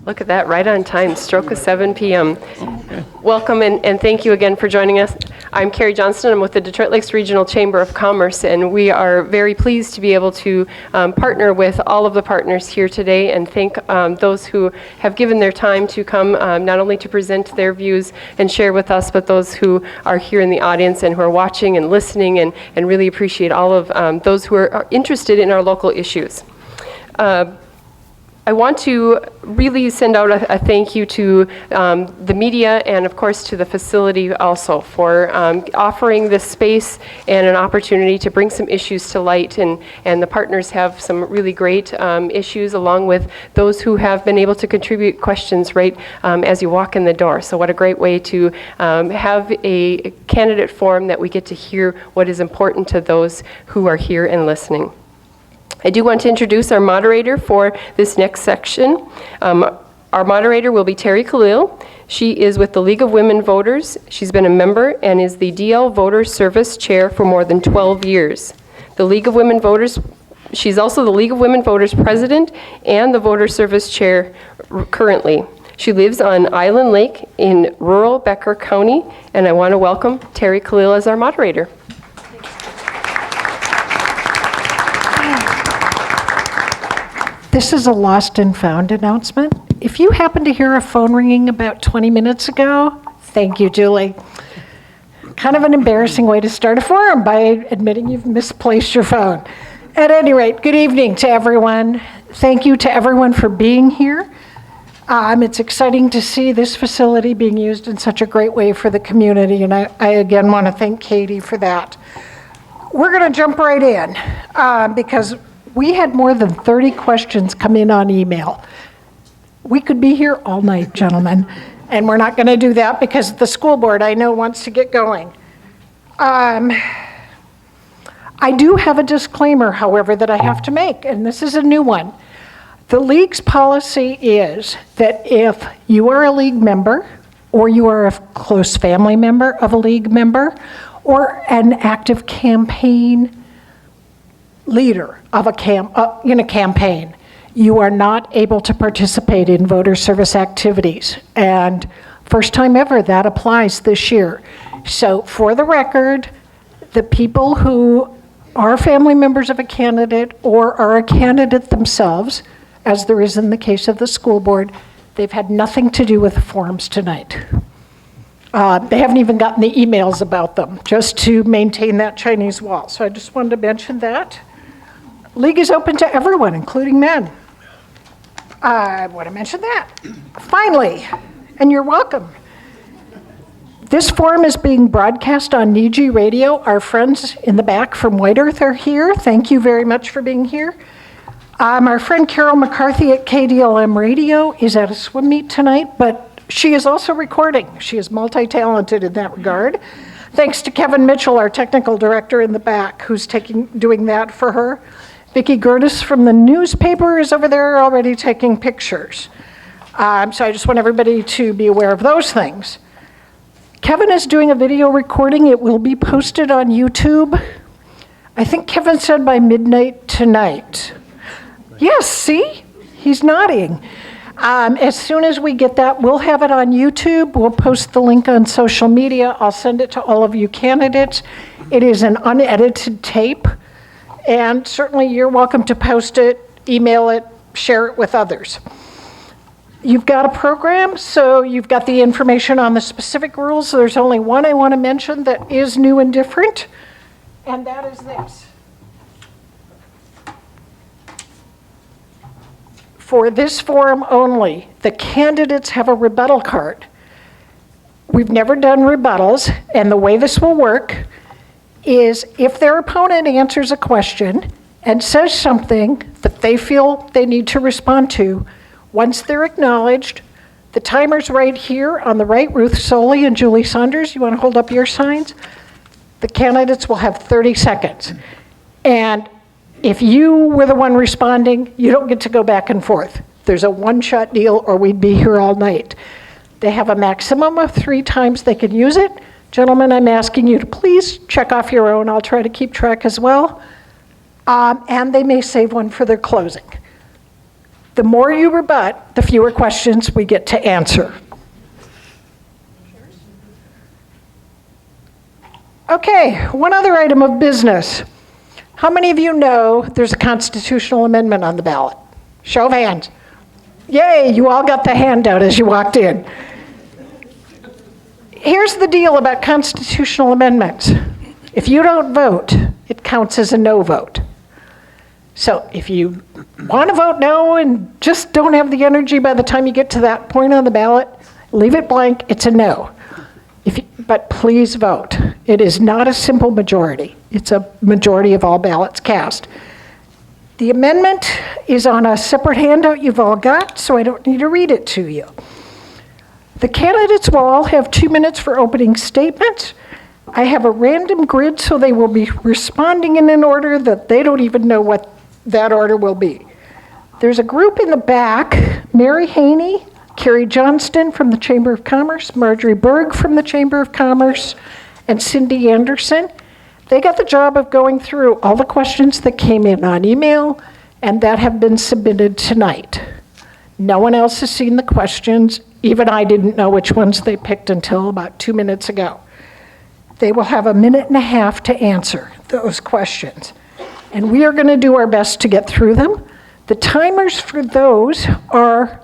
Look at that, right on time, stroke of 7 p.m. Okay. Welcome and thank you again for joining us. I'm Carrie Johnston. I'm with the Detroit Lakes Regional Chamber of Commerce, and we are very pleased to be able to partner with all of the partners here today and thank those who have given their time to come not only to present their views and share with us, but those who are here in the audience and who are watching and listening, and really appreciate all of those who are interested in our local issues. I want to really send out a thank you to the media and of course to the facility also for offering this space and an opportunity to bring some issues to light, and the partners have some really great issues along with those who have been able to contribute questions right as you walk in the door. So what a great way to have a candidate forum that we get to hear what is important to those who are here and listening. I do want to introduce our moderator for this next section. Our moderator will be Terry Khalil. She is with the League of Women Voters. She's been a member and is the DL Voter Service Chair for more than 12 years. The League of Women Voters, she's also the League of Women Voters President and the Voter Service Chair currently. She lives on Island Lake in rural Becker County, and I want to welcome Terry Khalil as our moderator. This is a lost and found announcement. If you happen to hear a phone ringing about 20 minutes ago, thank you, Julie. Kind of an embarrassing way to start a forum by admitting you've misplaced your phone. At any rate, good evening to everyone. Thank you to everyone for being here. It's exciting to see this facility being used in such a great way for the community, and I again want to thank Katie for that. We're going to jump right in because we had more than 30 questions come in on email. We could be here all night, gentlemen, and we're not going to do that because the school board, I know, wants to get going. I do have a disclaimer, however, that I have to make, and this is a new one. The League's policy is that if you are a League member, or you are a close family member of a League member, or an active campaign leader of in a campaign, you are not able to participate in voter service activities. And first time ever, that applies this year. So for the record, the people who are family members of a candidate or are a candidate themselves, as there is in the case of the school board, they've had nothing to do with the forums tonight. They haven't even gotten the emails about them, just to maintain that Chinese wall. So I just wanted to mention that. League is open to everyone, including men. I want to mention that. Finally, and you're welcome. This forum is being broadcast on Niji Radio. Our friends in the back from White Earth are here. Thank you very much for being here. Our friend Carol McCarthy at KDLM Radio is at a swim meet tonight, but she is also recording. She is multi-talented in that regard. Thanks to Kevin Mitchell, our technical director in the back, who's doing that for her. Vicki Gertis from the newspaper is over there already taking pictures. So I just want everybody to be aware of those things. Kevin is doing a video recording. It will be posted on YouTube. I think Kevin said by midnight tonight. Yes, see? He's nodding. As soon as we get that, we'll have it on YouTube. We'll post the link on social media. I'll send it to all of you candidates. It is an unedited tape. And certainly you're welcome to post it, email it, share it with others. You've got a program, so you've got the information on the specific rules. There's only one I want to mention that is new and different, and that is this. For this forum only, the candidates have a rebuttal card. We've never done rebuttals, and the way this will work is if their opponent answers a question and says something that they feel they need to respond to, once they're acknowledged, the timer's right here on the right. Ruth Soley and Julie Saunders, you want to hold up your signs? The candidates will have 30 seconds. And if you were the one responding, you don't get to go back and forth. There's a one-shot deal or we'd be here all night. They have a maximum of 3 times they can use it. Gentlemen, I'm asking you to please check off your own. I'll try to keep track as well. And they may save one for their closing. The more you rebut, the fewer questions we get to answer. Okay, one other item of business. How many of you know there's a constitutional amendment on the ballot? Show of hands. Yay, you all got the handout as you walked in. Here's the deal about constitutional amendments. If you don't vote, it counts as a no vote. So if you want to vote no and just don't have the energy by the time you get to that point on the ballot, leave it blank, it's a no. But please vote. It is not a simple majority. It's a majority of all ballots cast. The amendment is on a separate handout you've all got, so I don't need to read it to you. The candidates will all have 2 minutes for opening statements. I have a random grid, so they will be responding in an order that they don't even know what that order will be. There's a group in the back, Mary Haney, Carrie Johnston from the Chamber of Commerce, Marjorie Berg from the Chamber of Commerce, and Cindy Anderson. They got the job of going through all the questions that came in on email and that have been submitted tonight. No one else has seen the questions. Even I didn't know which ones they picked until about 2 minutes ago. They will have 1.5 minutes to answer those questions. And we are going to do our best to get through them. The timers for those are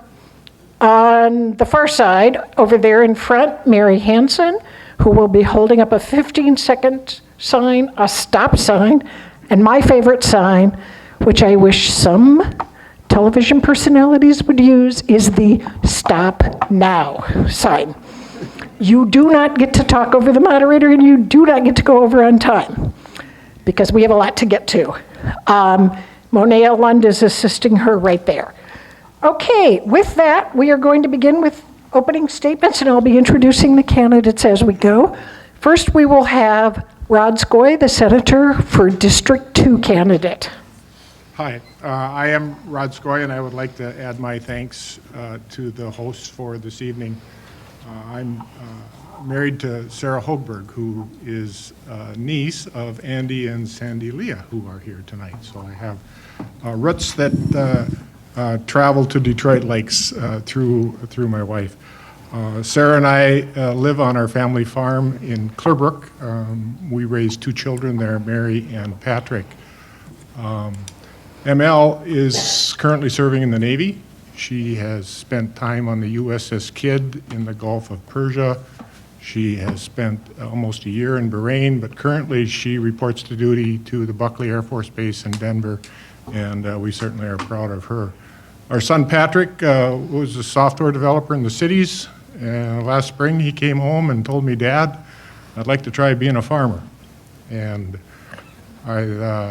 on the far side, over there in front, Mary Hansen, who will be holding up a 15-second sign, a stop sign, and my favorite sign, which I wish some television personalities would use, is the stop now sign. You do not get to talk over the moderator, and you do not get to go over on time, because we have a lot to get to. Monea Lund is assisting her right there. Okay, with that, we are going to begin with opening statements, and I'll be introducing the candidates as we go. First, we will have Rod Skoy, the Senator for District 2 candidate. Hi, I am Rod Skoy, and I would like to add my thanks to the hosts for this evening. I'm married to Sarah Hogberg, who is a niece of Andy and Sandy Leah, who are here tonight. So I have roots that travel to Detroit Lakes through my wife. Sarah and I live on our family farm in Clearbrook. We raised 2 children there, Mary and Patrick. ML is currently serving in the Navy. She has spent time on the USS Kidd in the Gulf of Persia. She has spent almost a year in Bahrain, but currently she reports to duty to the Buckley Air Force Base in Denver, and we certainly are proud of her. Our son Patrick was a software developer in the cities, and last spring he came home and told me, "Dad, I'd like to try being a farmer." And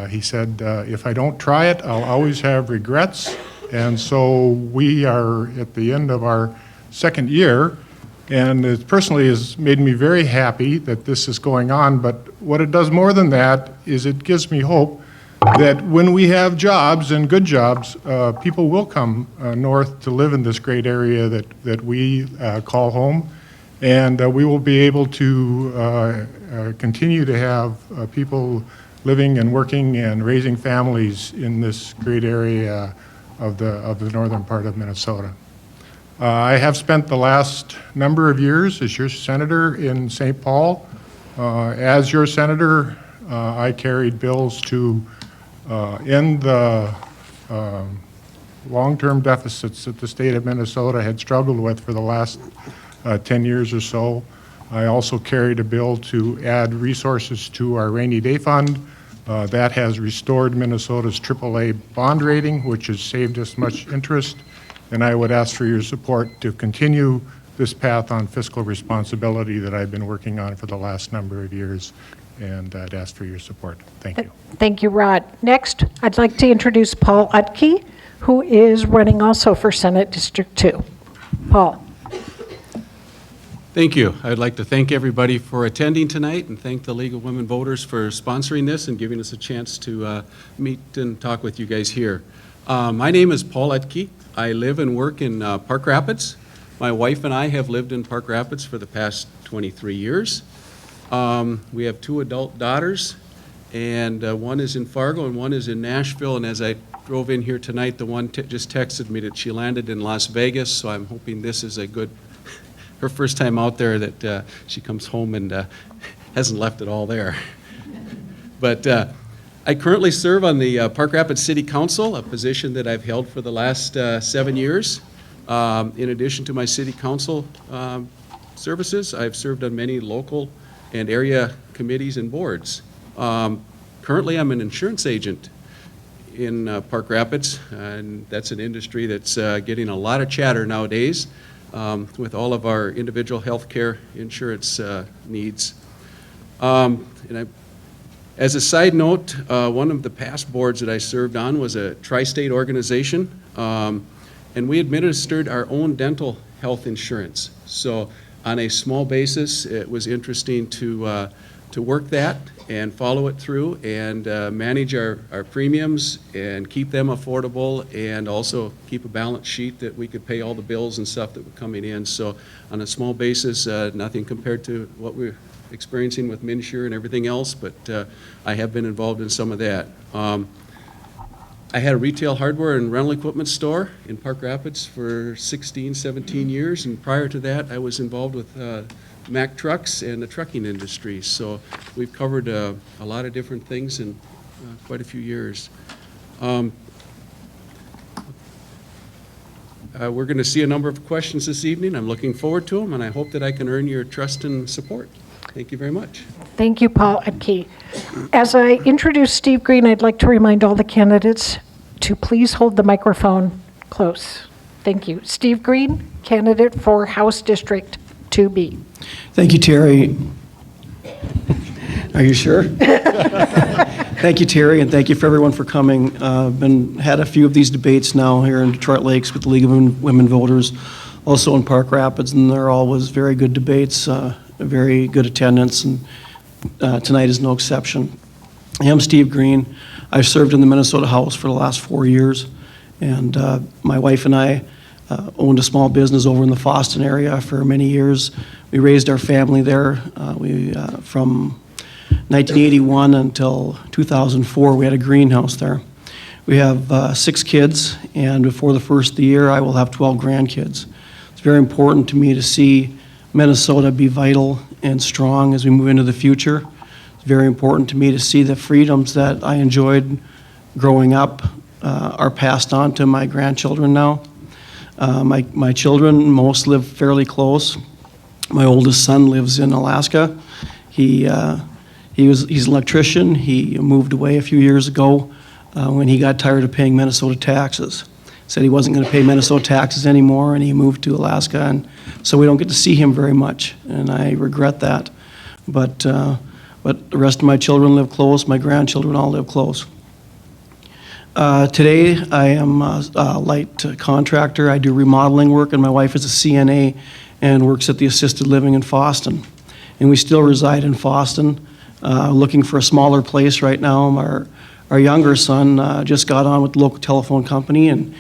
he said, if I don't try it, I'll always have regrets. And so we are at the end of our 2nd year, and it personally has made me very happy that this is going on. But what it does more than that is it gives me hope that when we have jobs, and good jobs, people will come north to live in this great area that we call home. And we will be able to continue to have people living and working and raising families in this great area of the northern part of Minnesota. I have spent the last number of years as your senator in St. Paul. As your senator, I carried bills to end the long-term deficits that the state of Minnesota had struggled with for the last 10 years or so. I also carried a bill to add resources to our rainy day fund. That has restored Minnesota's AAA bond rating, which has saved us much interest. And I would ask for your support to continue this path on fiscal responsibility that I've been working on for the last number of years. And I'd ask for your support. Thank you. Thank you, Rod. Next, I'd like to introduce Paul Utke, who is running also for Senate District 2. Paul. Thank you. I'd like to thank everybody for attending tonight and thank the League of Women Voters for sponsoring this and giving us a chance to meet and talk with you guys here. My name is Paul Utke. I live and work in Park Rapids. My wife and I have lived in Park Rapids for the past 23 years. We have 2 adult daughters, and one is in Fargo and one is in Nashville. And as I drove in here tonight, the one just texted me that she landed in Las Vegas, so I'm hoping this is a good, her first time out there, that she comes home and hasn't left it all there. But I currently serve on the Park Rapids City Council, a position that I've held for the last 7 years. In addition to my city council services, I've served on many local and area committees and boards. Currently, I'm an insurance agent in Park Rapids, and that's an industry that's getting a lot of chatter nowadays with all of our individual health care insurance needs. As a side note, one of the past boards that I served on was a tri-state organization, and we administered our own dental health insurance. So on a small basis, it was interesting to work that and follow it through and manage our premiums and keep them affordable, and also keep a balance sheet that we could pay all the bills and stuff that were coming in. So on a small basis, nothing compared to what we're experiencing with MNsure and everything else, but I have been involved in some of that. I had a retail hardware and rental equipment store in Park Rapids for 16, 17 years, and prior to that, I was involved with Mack Trucks and the trucking industry. So we've covered a lot of different things in quite a few years. We're going to see a number of questions this evening. I'm looking forward to them, and I hope that I can earn your trust and support. Thank you very much. Thank you, Paul Edke. As I introduce Steve Green, I'd like to remind all the candidates to please hold the microphone close. Thank you. Steve Green, candidate for House District 2B. Thank you, Terry. Are you sure? Thank you, Terry, and thank you for everyone for coming. Had a few of these debates now here in Detroit Lakes with the League of Women Voters, also in Park Rapids, and they're always very good debates, very good attendance, and tonight is no exception. I am Steve Green. I've served in the Minnesota House for the last 4 years, and my wife and I owned a small business over in the Foston area for many years. We raised our family there. From 1981 until 2004, we had a greenhouse there. We have 6 kids, and before the first of the year, I will have 12 grandkids. It's very important to me to see Minnesota be vital and strong as we move into the future. It's very important to me to see the freedoms that I enjoyed growing up are passed on to my grandchildren now. My children, most live fairly close. My oldest son lives in Alaska. He's an electrician. He moved away a few years ago when he got tired of paying Minnesota taxes. Said he wasn't going to pay Minnesota taxes anymore, and he moved to Alaska, and so we don't get to see him very much, and I regret that. But the rest of my children live close. My grandchildren all live close. Today, I am a light contractor. I do remodeling work, and my wife is a CNA and works at the assisted living in Foston. And we still reside in Foston, looking for a smaller place right now. Our younger son just got on with the local telephone company, and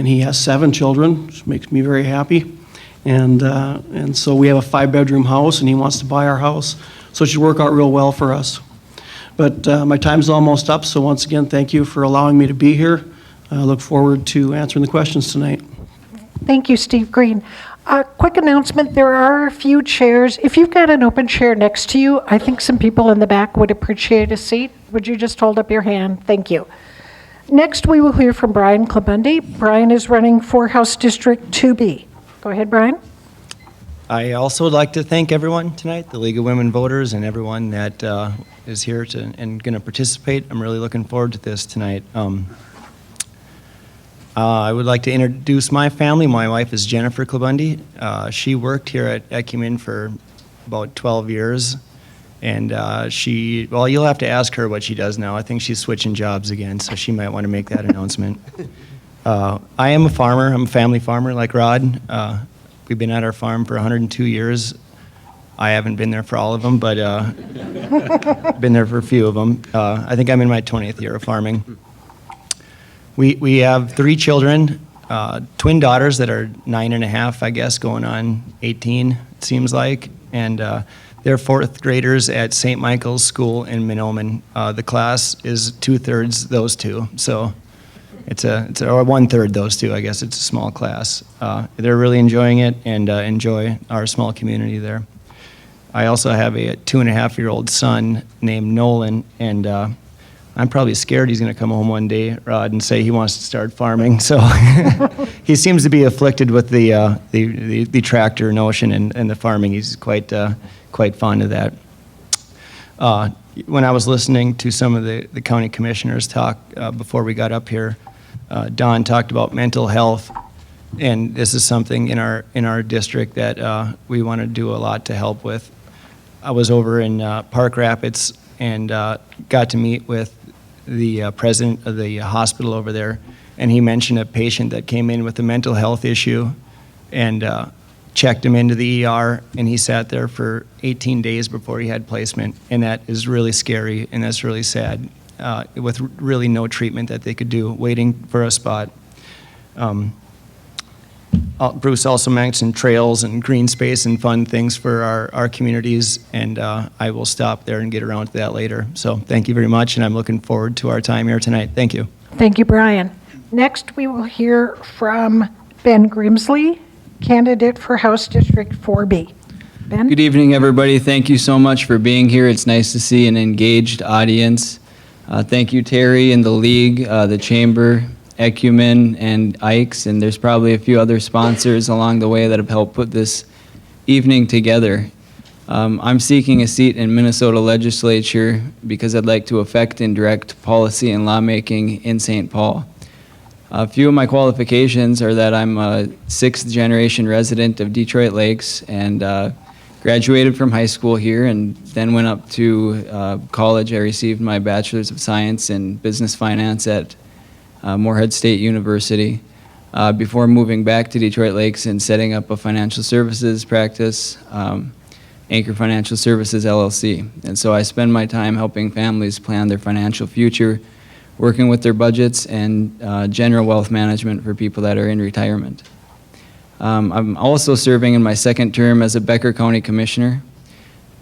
he has 7 children, which makes me very happy. And so we have a 5-bedroom house, and he wants to buy our house. So it should work out real well for us. But my time's almost up, so once again, thank you for allowing me to be here. I look forward to answering the questions tonight. Thank you, Steve Green. Quick announcement, there are a few chairs. If you've got an open chair next to you, I think some people in the back would appreciate a seat. Would you just hold up your hand? Thank you. Next, we will hear from Brian Klabundy. Brian is running for House District 2B. Go ahead, Brian. I also would like to thank everyone tonight, the League of Women Voters, and everyone that is here and going to participate. I'm really looking forward to this tonight. I would like to introduce my family. My wife is Jennifer Klabundy. She worked here at Ecumen for about 12 years. And well, you'll have to ask her what she does now. I think she's switching jobs again, so she might want to make that announcement. I am a farmer. I'm a family farmer like Rod. We've been at our farm for 102 years. I haven't been there for all of them, but been there for a few of them. I think I'm in my 20th year of farming. We have 3 children, twin daughters that are 9 and a half, I guess, going on 18, it seems like. and they're fourth graders at St. Michael's School in Minoman. The class is 2/3 those two, so or 1/3 those two, I guess. It's a small class. They're really enjoying it and enjoy our small community there. I also have a 2.5-year-old son named Nolan, and I'm probably scared he's going to come home one day, Rod, and say he wants to start farming. So he seems to be afflicted with the tractor notion and the farming. He's quite fond of that. When I was listening to some of the county commissioners talk before we got up here, Don talked about mental health, and this is something in our district that we want to do a lot to help with. I was over in Park Rapids and got to meet with the president of the hospital over there, and he mentioned a patient that came in with a mental health issue and checked him into the ER, and he sat there for 18 days before he had placement, and that is really scary, and that's really sad, with really no treatment that they could do, waiting for a spot. Bruce also mentioned trails and green space and fun things for our communities, and I will stop there and get around to that later. So thank you very much, and I'm looking forward to our time here tonight. Thank you. Thank you, Brian. Next, we will hear from Ben Grimsley, candidate for House District 4B. Ben? Good evening, everybody. Thank you so much for being here. It's nice to see an engaged audience. Thank you, Terry and the League, the Chamber, Ecumen, and Ikes, and there's probably a few other sponsors along the way that have helped put this evening together. I'm seeking a seat in Minnesota legislature because I'd like to affect and direct policy and lawmaking in St. Paul. A few of my qualifications are that I'm a sixth-generation resident of Detroit Lakes and graduated from high school here and then went up to college. I received my Bachelor's of Science in Business Finance at Morehead State University before moving back to Detroit Lakes and setting up a financial services practice, Anchor Financial Services LLC. And so I spend my time helping families plan their financial future, working with their budgets and general wealth management for people that are in retirement. I'm also serving in my second term as a Becker County Commissioner,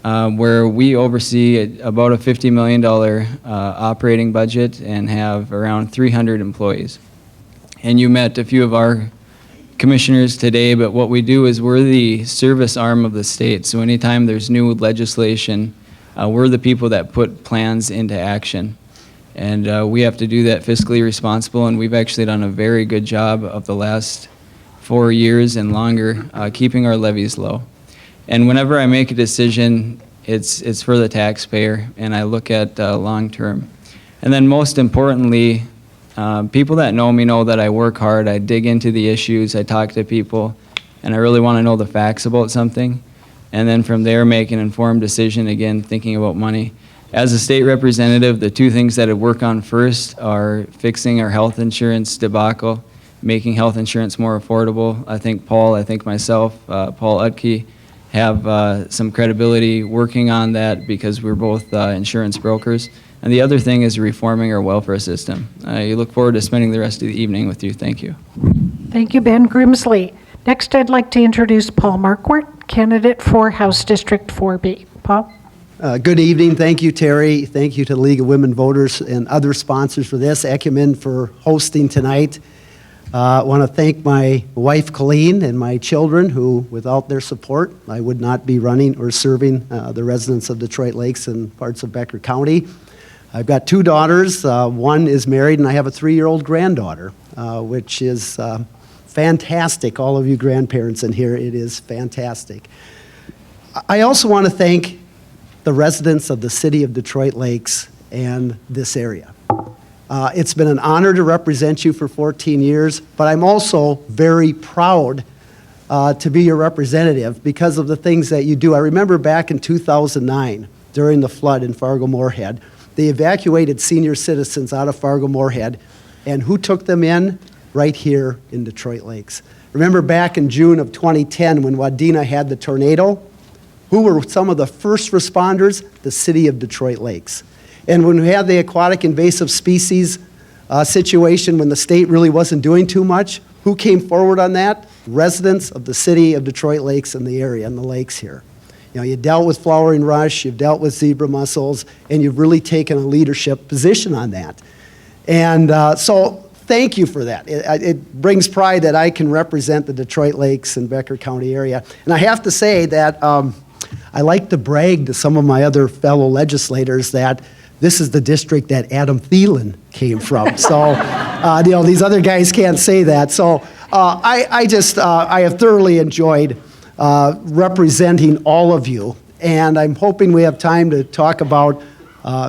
where we oversee about a $50 million operating budget and have around 300 employees. And you met a few of our commissioners today, but what we do is we're the service arm of the state. So anytime there's new legislation, we're the people that put plans into action. And we have to do that fiscally responsible, and we've actually done a very good job of the last 4 years and longer keeping our levies low. And whenever I make a decision, it's for the taxpayer, and I look at long term. And then most importantly, people that know me know that I work hard, I dig into the issues, I talk to people, and I really want to know the facts about something. And then from there, make an informed decision, again, thinking about money. As a state representative, the two things that I work on first are fixing our health insurance debacle, making health insurance more affordable. I think Paul, I think myself, Paul Utke, have some credibility working on that because we're both insurance brokers. And the other thing is reforming our welfare system. I look forward to spending the rest of the evening with you. Thank you. Thank you, Ben Grimsley. Next, I'd like to introduce Paul Marquardt, candidate for House District 4B. Paul? Good evening. Thank you, Terry. Thank you to the League of Women Voters and other sponsors for this, Ecumen for hosting tonight. I want to thank my wife, Colleen, and my children who, without their support, I would not be running or serving the residents of Detroit Lakes and parts of Becker County. I've got two daughters. One is married, and I have a 3-year-old granddaughter, which is fantastic. All of you grandparents in here, it is fantastic. I also want to thank the residents of the city of Detroit Lakes and this area. It's been an honor to represent you for 14 years, but I'm also very proud to be your representative because of the things that you do. I remember back in 2009, during the flood in Fargo-Moorhead, they evacuated senior citizens out of Fargo-Moorhead, and who took them in? Right here in Detroit Lakes. Remember back in June of 2010 when Wadena had the tornado? Who were some of the first responders? The city of Detroit Lakes. And when we had the aquatic invasive species situation when the state really wasn't doing too much, who came forward on that? Residents of the city of Detroit Lakes and the area and the lakes here. You know, you dealt with flowering rush, you've dealt with zebra mussels, and you've really taken a leadership position on that. And so thank you for that. It brings pride that I can represent the Detroit Lakes and Becker County area. And I have to say that I like to brag to some of my other fellow legislators that this is the district that Adam Thielen came from. So, you know, these other guys can't say that. So I have thoroughly enjoyed representing all of you. And I'm hoping we have time to talk about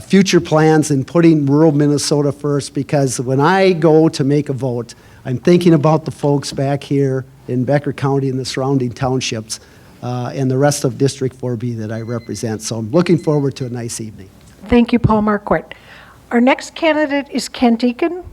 future plans and putting rural Minnesota first, because when I go to make a vote, I'm thinking about the folks back here in Becker County and the surrounding townships and the rest of District 4B that I represent. So I'm looking forward to a nice evening. Thank you, Paul Marquardt. Our next candidate is Kent Eakin.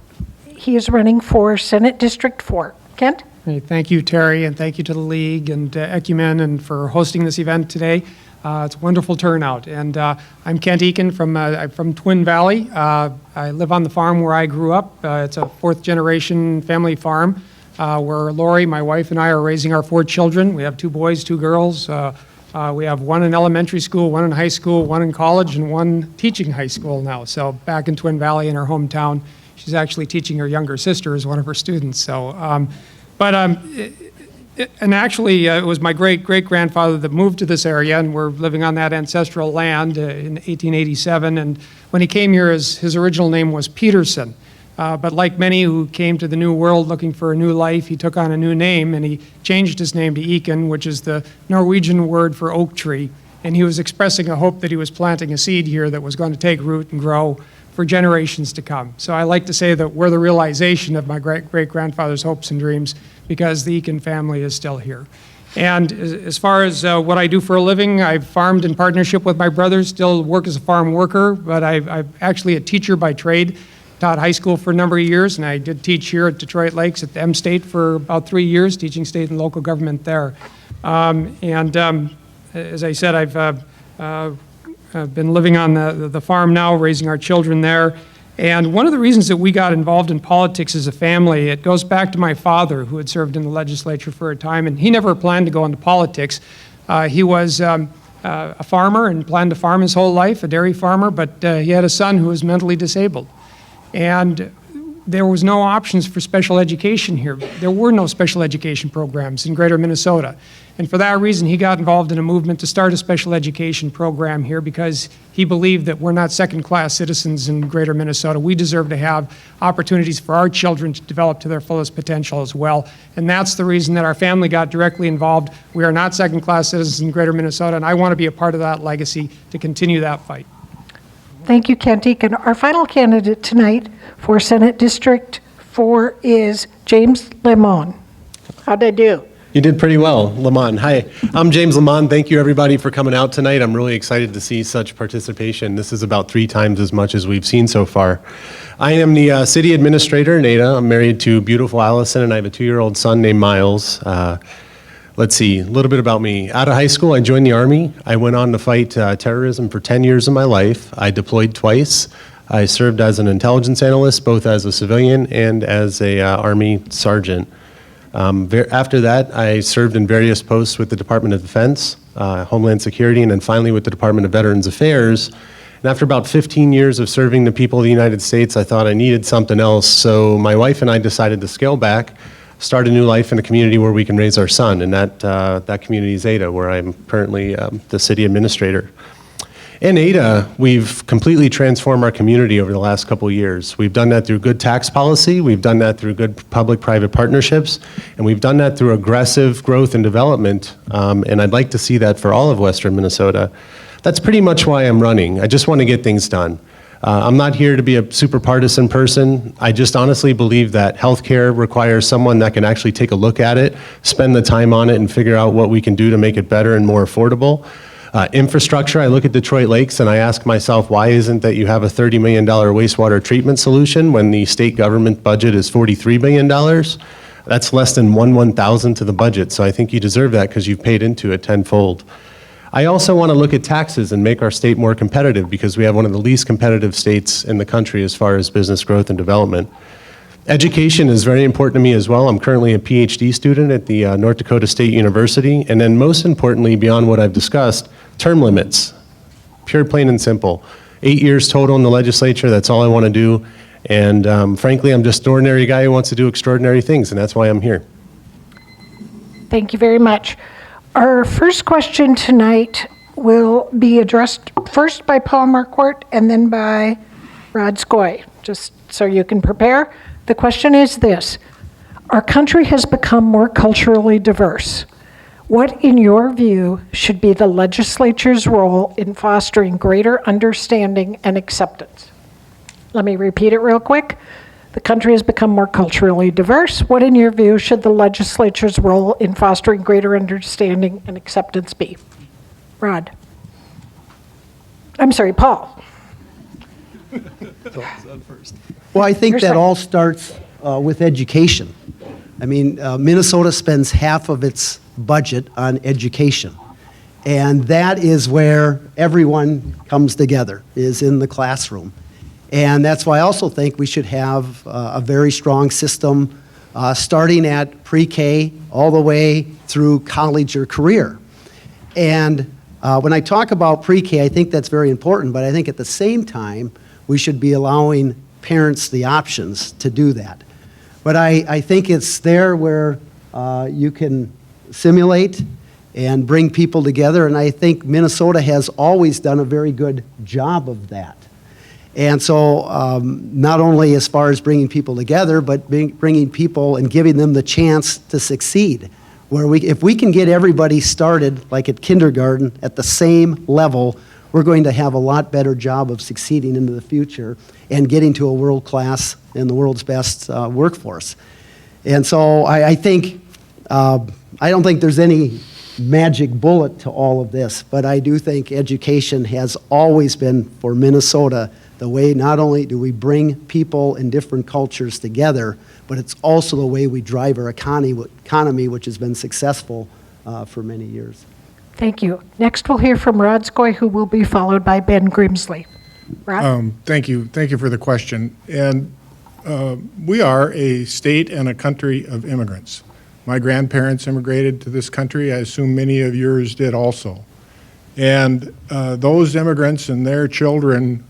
He is running for Senate District 4. Kent? Hey, thank you, Terry, and thank you to the League and Ecumen and for hosting this event today. It's a wonderful turnout. And I'm Kent Eakin I'm from Twin Valley. I live on the farm where I grew up. It's a fourth-generation family farm where Lori, my wife, and I are raising our 4 children. We have 2 boys, 2 girls. We have 1 in elementary school, 1 in high school, 1 in college, and 1 teaching high school now. So back in Twin Valley in her hometown, she's actually teaching her younger sister as one of her students. So, and actually, it was my great-great-grandfather that moved to this area, and we're living on that ancestral land in 1887. And when he came here, his original name was Peterson. But like many who came to the New World looking for a new life, he took on a new name, and he changed his name to Eakin, which is the Norwegian word for oak tree. And he was expressing a hope that he was planting a seed here that was going to take root and grow for generations to come. So I like to say that we're the realization of my great-great-grandfather's hopes and dreams, because the Eakin family is still here. And as far as what I do for a living, I've farmed in partnership with my brothers, still work as a farm worker, but I'm actually a teacher by trade. Taught high school for a number of years, and I did teach here at Detroit Lakes at the M State for about 3 years, teaching state and local government there. As I said, I've been living on the farm now, raising our children there. And one of the reasons that we got involved in politics as a family, it goes back to my father, who had served in the legislature for a time, and he never planned to go into politics. He was a farmer and planned to farm his whole life, a dairy farmer, but he had a son who was mentally disabled. And there was no options for special education here. There were no special education programs in greater Minnesota. And for that reason, he got involved in a movement to start a special education program here, because he believed that we're not second-class citizens in greater Minnesota. We deserve to have opportunities for our children to develop to their fullest potential as well. And that's the reason that our family got directly involved. We are not second-class citizens in greater Minnesota, and I want to be a part of that legacy to continue that fight. Thank you, Kent Eakin. Our final candidate tonight for Senate District 4 is James Lemon. How'd I do? You did pretty well, Lamont. Hi, I'm James Lamont. Thank you, everybody, for coming out tonight. I'm really excited to see such participation. This is about 3 times as much as we've seen so far. I am the city administrator in Ada. I'm married to beautiful Allison, and I have a 2-year-old son named Miles. Let's see, a little bit about me. Out of high school, I joined the Army. I went on to fight terrorism for 10 years of my life. I deployed twice. I served as an intelligence analyst, both as a civilian and as a Army sergeant. After that, I served in various posts with the Department of Defense, Homeland Security, and then finally with the Department of Veterans Affairs. And after about 15 years of serving the people of the United States, I thought I needed something else. So my wife and I decided to scale back, start a new life in a community where we can raise our son, and that community is Ada, where I'm currently the city administrator. In Ada, we've completely transformed our community over the last couple of years. We've done that through good tax policy, we've done that through good public-private partnerships, and we've done that through aggressive growth and development, and I'd like to see that for all of Western Minnesota. That's pretty much why I'm running. I just want to get things done. I'm not here to be a super partisan person. I just honestly believe that healthcare requires someone that can actually take a look at it, spend the time on it, and figure out what we can do to make it better and more affordable. Infrastructure, I look at Detroit Lakes and I ask myself, why isn't that you have a $30 million wastewater treatment solution when the state government budget is $43 billion? That's less than 1/1000th to the budget, so I think you deserve that because you've paid into it tenfold. I also want to look at taxes and make our state more competitive, because we have one of the least competitive states in the country as far as business growth and development. Education is very important to me as well. I'm currently a PhD student at the North Dakota State University. And then most importantly, beyond what I've discussed, term limits. Pure, plain and simple. 8 years total in the legislature, that's all I want to do. And frankly, I'm just an ordinary guy who wants to do extraordinary things, and that's why I'm here. Thank you very much. Our first question tonight will be addressed first by Paul Marquardt and then by Rod Skoy, just so you can prepare. The question is this: our country has become more culturally diverse. What, in your view, should be the legislature's role in fostering greater understanding and acceptance? Let me repeat it real quick. The country has become more culturally diverse. What, in your view, should the legislature's role in fostering greater understanding and acceptance be? Rod. I'm sorry, Paul. Well, I think You're that second. all starts with education. I mean, Minnesota spends half of its budget on education. And that is where everyone comes together, is in the classroom. And that's why I also think we should have a very strong system starting at pre-K all the way through college or career. And when I talk about pre-K, I think that's very important, but I think at the same time, we should be allowing parents the options to do that. But I think it's there where you can simulate and bring people together, and I think Minnesota has always done a very good job of that. And so not only as far as bringing people together, but bringing people and giving them the chance to succeed. Where if we can get everybody started, like at kindergarten, at the same level, we're going to have a lot better job of succeeding into the future and getting to a world class and the world's best workforce. And so I think, I don't think there's any magic bullet to all of this, but I do think education has always been, for Minnesota, the way not only do we bring people in different cultures together, but it's also the way we drive our economy, which has been successful for many years. Thank you. Next, we'll hear from Rod Skoy, who will be followed by Ben Grimsley. Rod? Thank you for the question. And we are a state and a country of immigrants. My grandparents immigrated to this country. I assume many of yours did also. And those immigrants and their children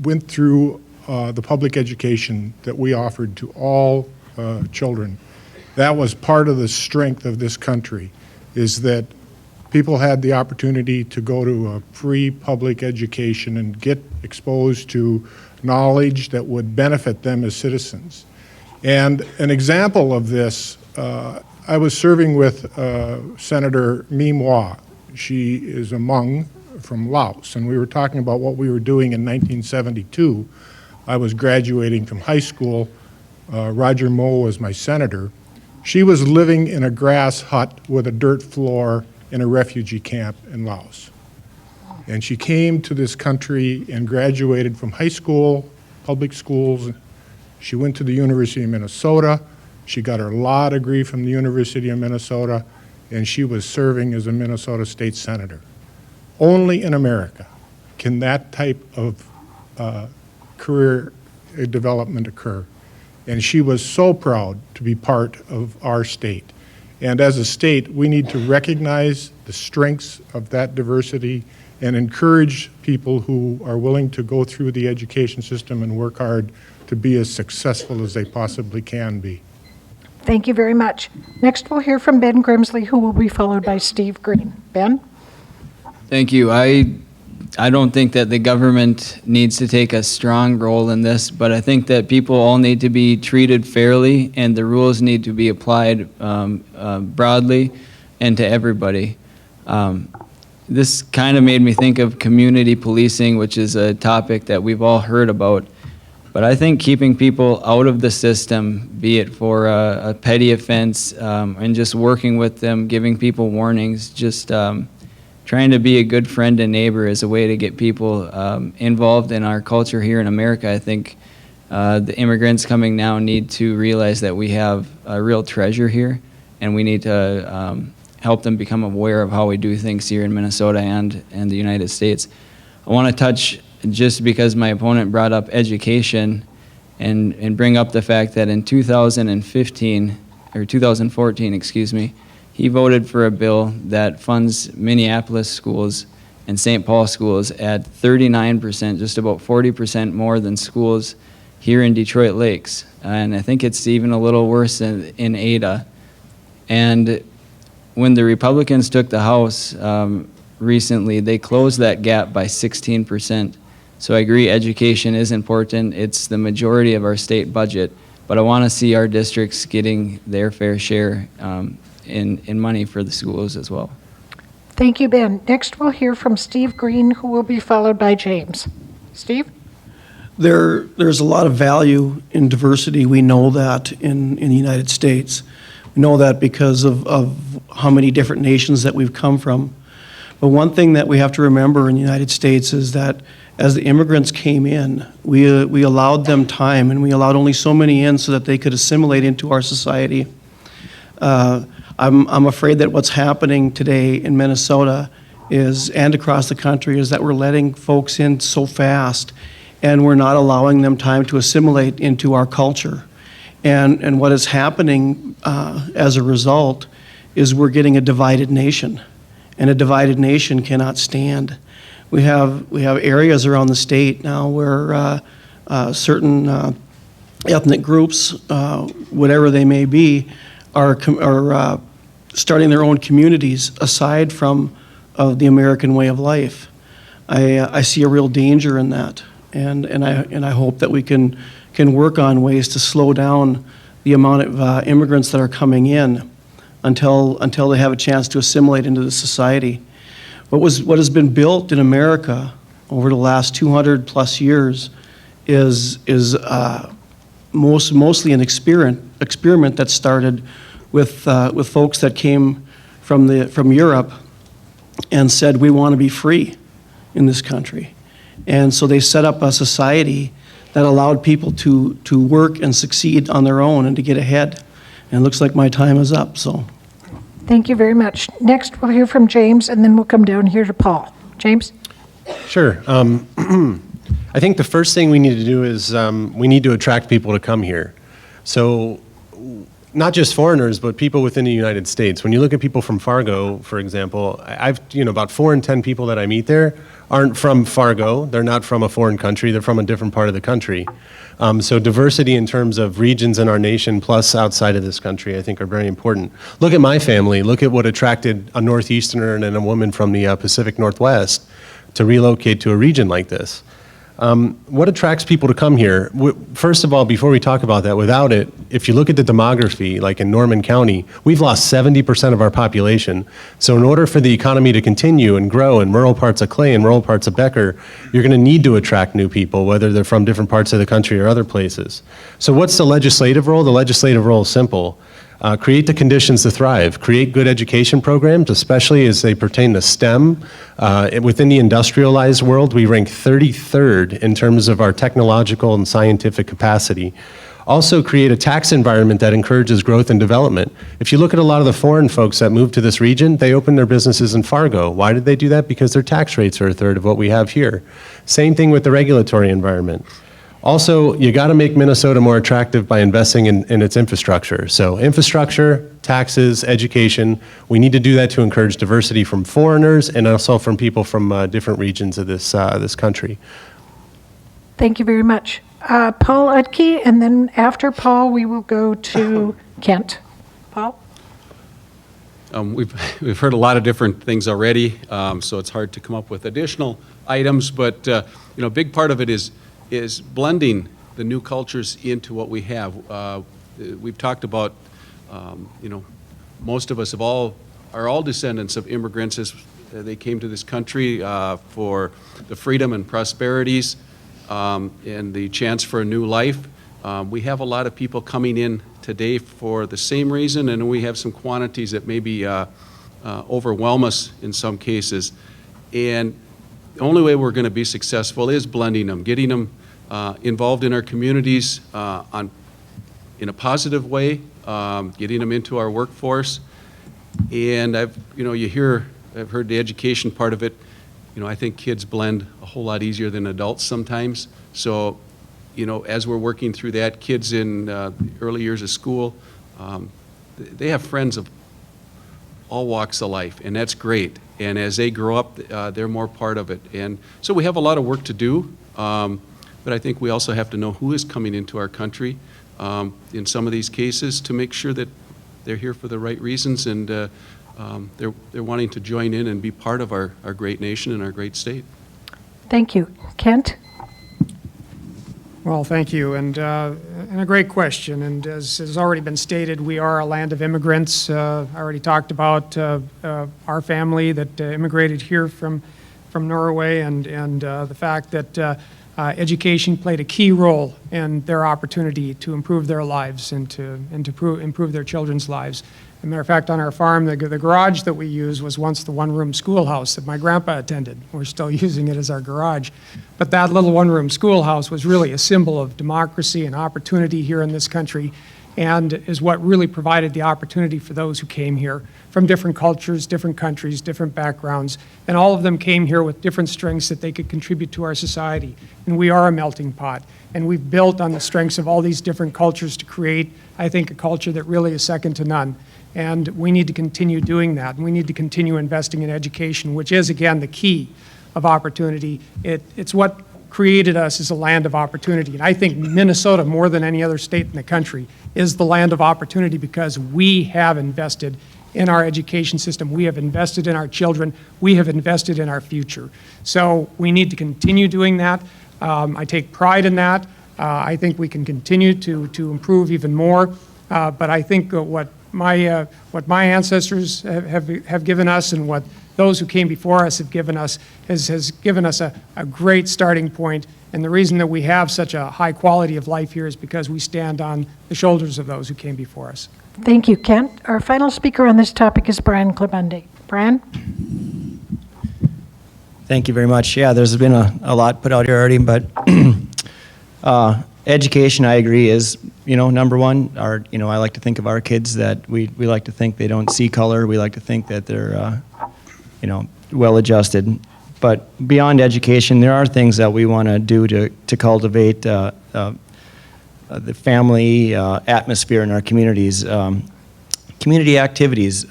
went through the public education that we offered to all children. That was part of the strength of this country, is that people had the opportunity to go to a free public education and get exposed to knowledge that would benefit them as citizens. And an example of this, I was serving with Senator My Moi. She is a Hmong from Laos, and we were talking about what we were doing in 1972. I was graduating from high school. Roger Moe was my senator. She was living in a grass hut with a dirt floor in a refugee camp in Laos. And she came to this country and graduated from high school, public schools. She went to the University of Minnesota. She got her law degree from the University of Minnesota, and she was serving as a Minnesota state senator. Only in America can that type of career development occur. And she was so proud to be part of our state. And as a state, we need to recognize the strengths of that diversity and encourage people who are willing to go through the education system and work hard to be as successful as they possibly can be. Thank you very much. Next, we'll hear from Ben Grimsley, who will be followed by Steve Green. Ben? Thank you. I don't think that the government needs to take a strong role in this, but I think that people all need to be treated fairly, and the rules need to be applied broadly and to everybody. This kind of made me think of community policing, which is a topic that we've all heard about. But I think keeping people out of the system, be it for a petty offense, and just working with them, giving people warnings, just trying to be a good friend and neighbor is a way to get people involved in our culture here in America. I think the immigrants coming now need to realize that we have a real treasure here, and we need to help them become aware of how we do things here in Minnesota and the United States. I want to touch, just because my opponent brought up education, and bring up the fact that in 2015, or 2014, excuse me, he voted for a bill that funds Minneapolis schools and St. Paul schools at 39%, just about 40% more than schools here in Detroit Lakes. And I think it's even a little worse in Ada. And when the Republicans took the House recently, they closed that gap by 16%. So I agree, education is important. It's the majority of our state budget, but I want to see our districts getting their fair share in money for the schools as well. Thank you, Ben. Next, we'll hear from Steve Green, who will be followed by James. Steve? There's a lot of value in diversity. We know that in the United States. We know that because of how many different nations that we've come from. But one thing that we have to remember in the United States is that as the immigrants came in, we allowed them time, and we allowed only so many in so that they could assimilate into our society. I'm afraid that what's happening today in Minnesota and across the country is that we're letting folks in so fast, and we're not allowing them time to assimilate into our culture. And what is happening as a result is we're getting a divided nation, and a divided nation cannot stand. We have areas around the state now where certain ethnic groups, whatever they may be, are starting their own communities aside from the American way of life. I see a real danger in that, and I hope that we can work on ways to slow down the amount of immigrants that are coming in until they have a chance to assimilate into the society. What has been built in America over the last 200 plus years is mostly an experiment that started with folks that came from Europe and said, we want to be free in this country. And so they set up a society that allowed people to work and succeed on their own and to get ahead. And it looks like my time is up, so. Thank you very much. Next, we'll hear from James, and then we'll come down here to Paul. James? Sure. I think the first thing we need to do is we need to attract people to come here. So not just foreigners, but people within the United States. When you look at people from Fargo, for example, I've about 4 in 10 people that I meet there aren't from Fargo. They're not from a foreign country. They're from a different part of the country. So diversity in terms of regions in our nation plus outside of this country, I think, are very important. Look at my family. Look at what attracted a Northeasterner and a woman from the Pacific Northwest to relocate to a region like this. What attracts people to come here? First of all, before we talk about that, without it, if you look at the demography, like in Norman County, we've lost 70% of our population. So in order for the economy to continue and grow in rural parts of Clay and rural parts of Becker, you're going to need to attract new people, whether they're from different parts of the country or other places. So what's the legislative role? The legislative role is simple. Create the conditions to thrive. Create good education programs, especially as they pertain to STEM. Within the industrialized world, we rank 33rd in terms of our technological and scientific capacity. Also create a tax environment that encourages growth and development. If you look at a lot of the foreign folks that move to this region, they open their businesses in Fargo. Why did they do that? Because their tax rates are a third of what we have here. Same thing with the regulatory environment. Also, you got to make Minnesota more attractive by investing in its infrastructure. So infrastructure, taxes, education, we need to do that to encourage diversity from foreigners and also from people from different regions of this country. Thank you very much. Paul Utke, and then after Paul, we will go to Kent. Paul? We've heard a lot of different things already, so it's hard to come up with additional items, but a big part of it is blending the new cultures into what we have. We've talked about, most of us are all descendants of immigrants as they came to this country for the freedom and prosperities and the chance for a new life. We have a lot of people coming in today for the same reason, and we have some quantities that maybe overwhelm us in some cases. And the only way we're going to be successful is blending them, getting them involved in our communities in a positive way, getting them into our workforce. And I've heard the education part of it. I think kids blend a whole lot easier than adults sometimes. So you know, as we're working through that, kids in early years of school, they have friends of all walks of life, and that's great. And as they grow up, they're more part of it. And so we have a lot of work to do, but I think we also have to know who is coming into our country in some of these cases to make sure that they're here for the right reasons and they're wanting to join in and be part of our great nation and our great state. Thank you. Kent? Well, thank you, and a great question. And as has already been stated, we are a land of immigrants. I already talked about our family that immigrated here from Norway, and the fact that education played a key role in their opportunity to improve their lives and to improve their children's lives. As a matter of fact, on our farm, the garage that we use was once the one-room schoolhouse that my grandpa attended. We're still using it as our garage. But that little one-room schoolhouse was really a symbol of democracy and opportunity here in this country, and is what really provided the opportunity for those who came here from different cultures, different countries, different backgrounds, and all of them came here with different strengths that they could contribute to our society. And we are a melting pot, and we've built on the strengths of all these different cultures to create, I think, a culture that really is second to none. And we need to continue doing that, and we need to continue investing in education, which is, again, the key of opportunity. It's what created us as a land of opportunity. And I think Minnesota, more than any other state in the country, is the land of opportunity because we have invested in our education system. We have invested in our children. We have invested in our future. So we need to continue doing that. I take pride in that. I think we can continue to improve even more. But I think what my ancestors have given us and what those who came before us have given us has given us a great starting point. And the reason that we have such a high quality of life here is because we stand on the shoulders of those who came before us. Thank you, Kent. Our final speaker on this topic is Brian Klebundy. Brian? Thank you very much. Yeah, there's been a lot put out here already, but education, I agree, is, number one. I like to think of our kids that we like to think they don't see color. We like to think that they're, well-adjusted. But beyond education, there are things that we want to do to cultivate the family atmosphere in our communities. Community activities,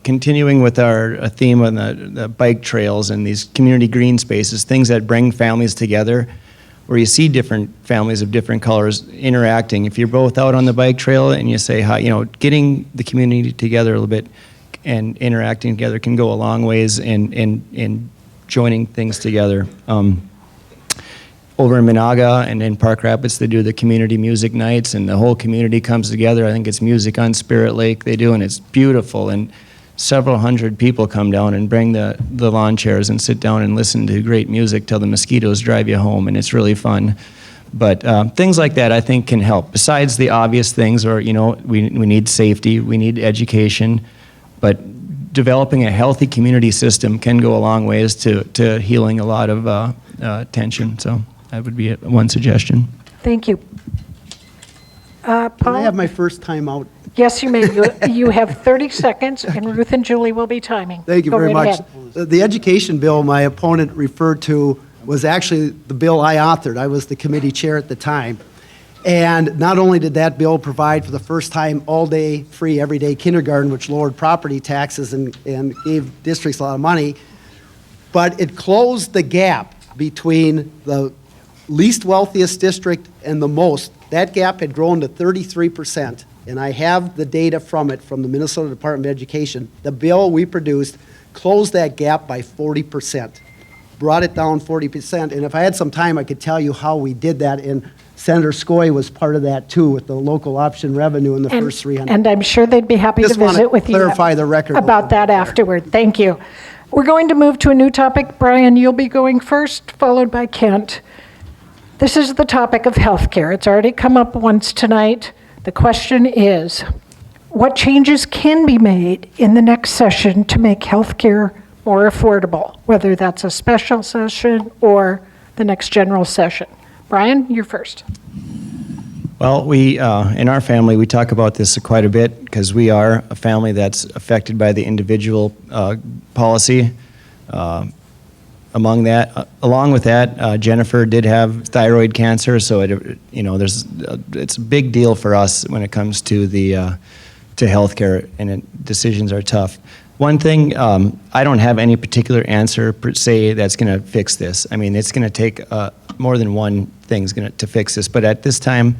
continuing with our theme on the bike trails and these community green spaces, things that bring families together, where you see different families of different colors interacting. If you're both out on the bike trail and you say hi, getting the community together a little bit and interacting together can go a long ways in joining things together. Over in Minaga and in Park Rapids, they do the community music nights, and the whole community comes together. I think it's Music on Spirit Lake they do, and it's beautiful. And several hundred people come down and bring the lawn chairs and sit down and listen to great music till the mosquitoes drive you home, and it's really fun. But things like that, I think, can help. Besides the obvious things, or we need safety, we need education, but developing a healthy community system can go a long ways to healing a lot of tension. So that would be one suggestion. Thank you. Can I Paul? have my first time out? Yes, you may. You have 30 seconds, and Ruth and Julie will be timing. Thank you Go very right much. ahead. The education bill my opponent referred to was actually the bill I authored. I was the committee chair at the time. And not only did that bill provide for the first time all-day, free, everyday kindergarten, which lowered property taxes and gave districts a lot of money, but it closed the gap between the least wealthiest district and the most. That gap had grown to 33%, and I have the data from it from the Minnesota Department of Education. The bill we produced closed that gap by 40%, brought it down 40%, and if I had some time, I could tell you how we did that, and Senator Skoye was part of that too, with the local option revenue in the first 300. And I'm sure they'd be happy to Just wanna visit with you clarify the record about that afterward. Thank you. We're going to move to a new topic. Brian, you'll be going first, followed by Kent. This is the topic of healthcare. It's already come up once tonight. The question is, what changes can be made in the next session to make healthcare more affordable, whether that's a special session or the next general session? Brian, you're first. Well, we, in our family, we talk about this quite a bit because we are a family that's affected by the individual policy. Along with that, Jennifer did have thyroid cancer, so it's a big deal for us when it comes to to healthcare, and decisions are tough. One thing, I don't have any particular answer per se that's going to fix this. I mean, it's going to take more than one thing to fix this. But at this time,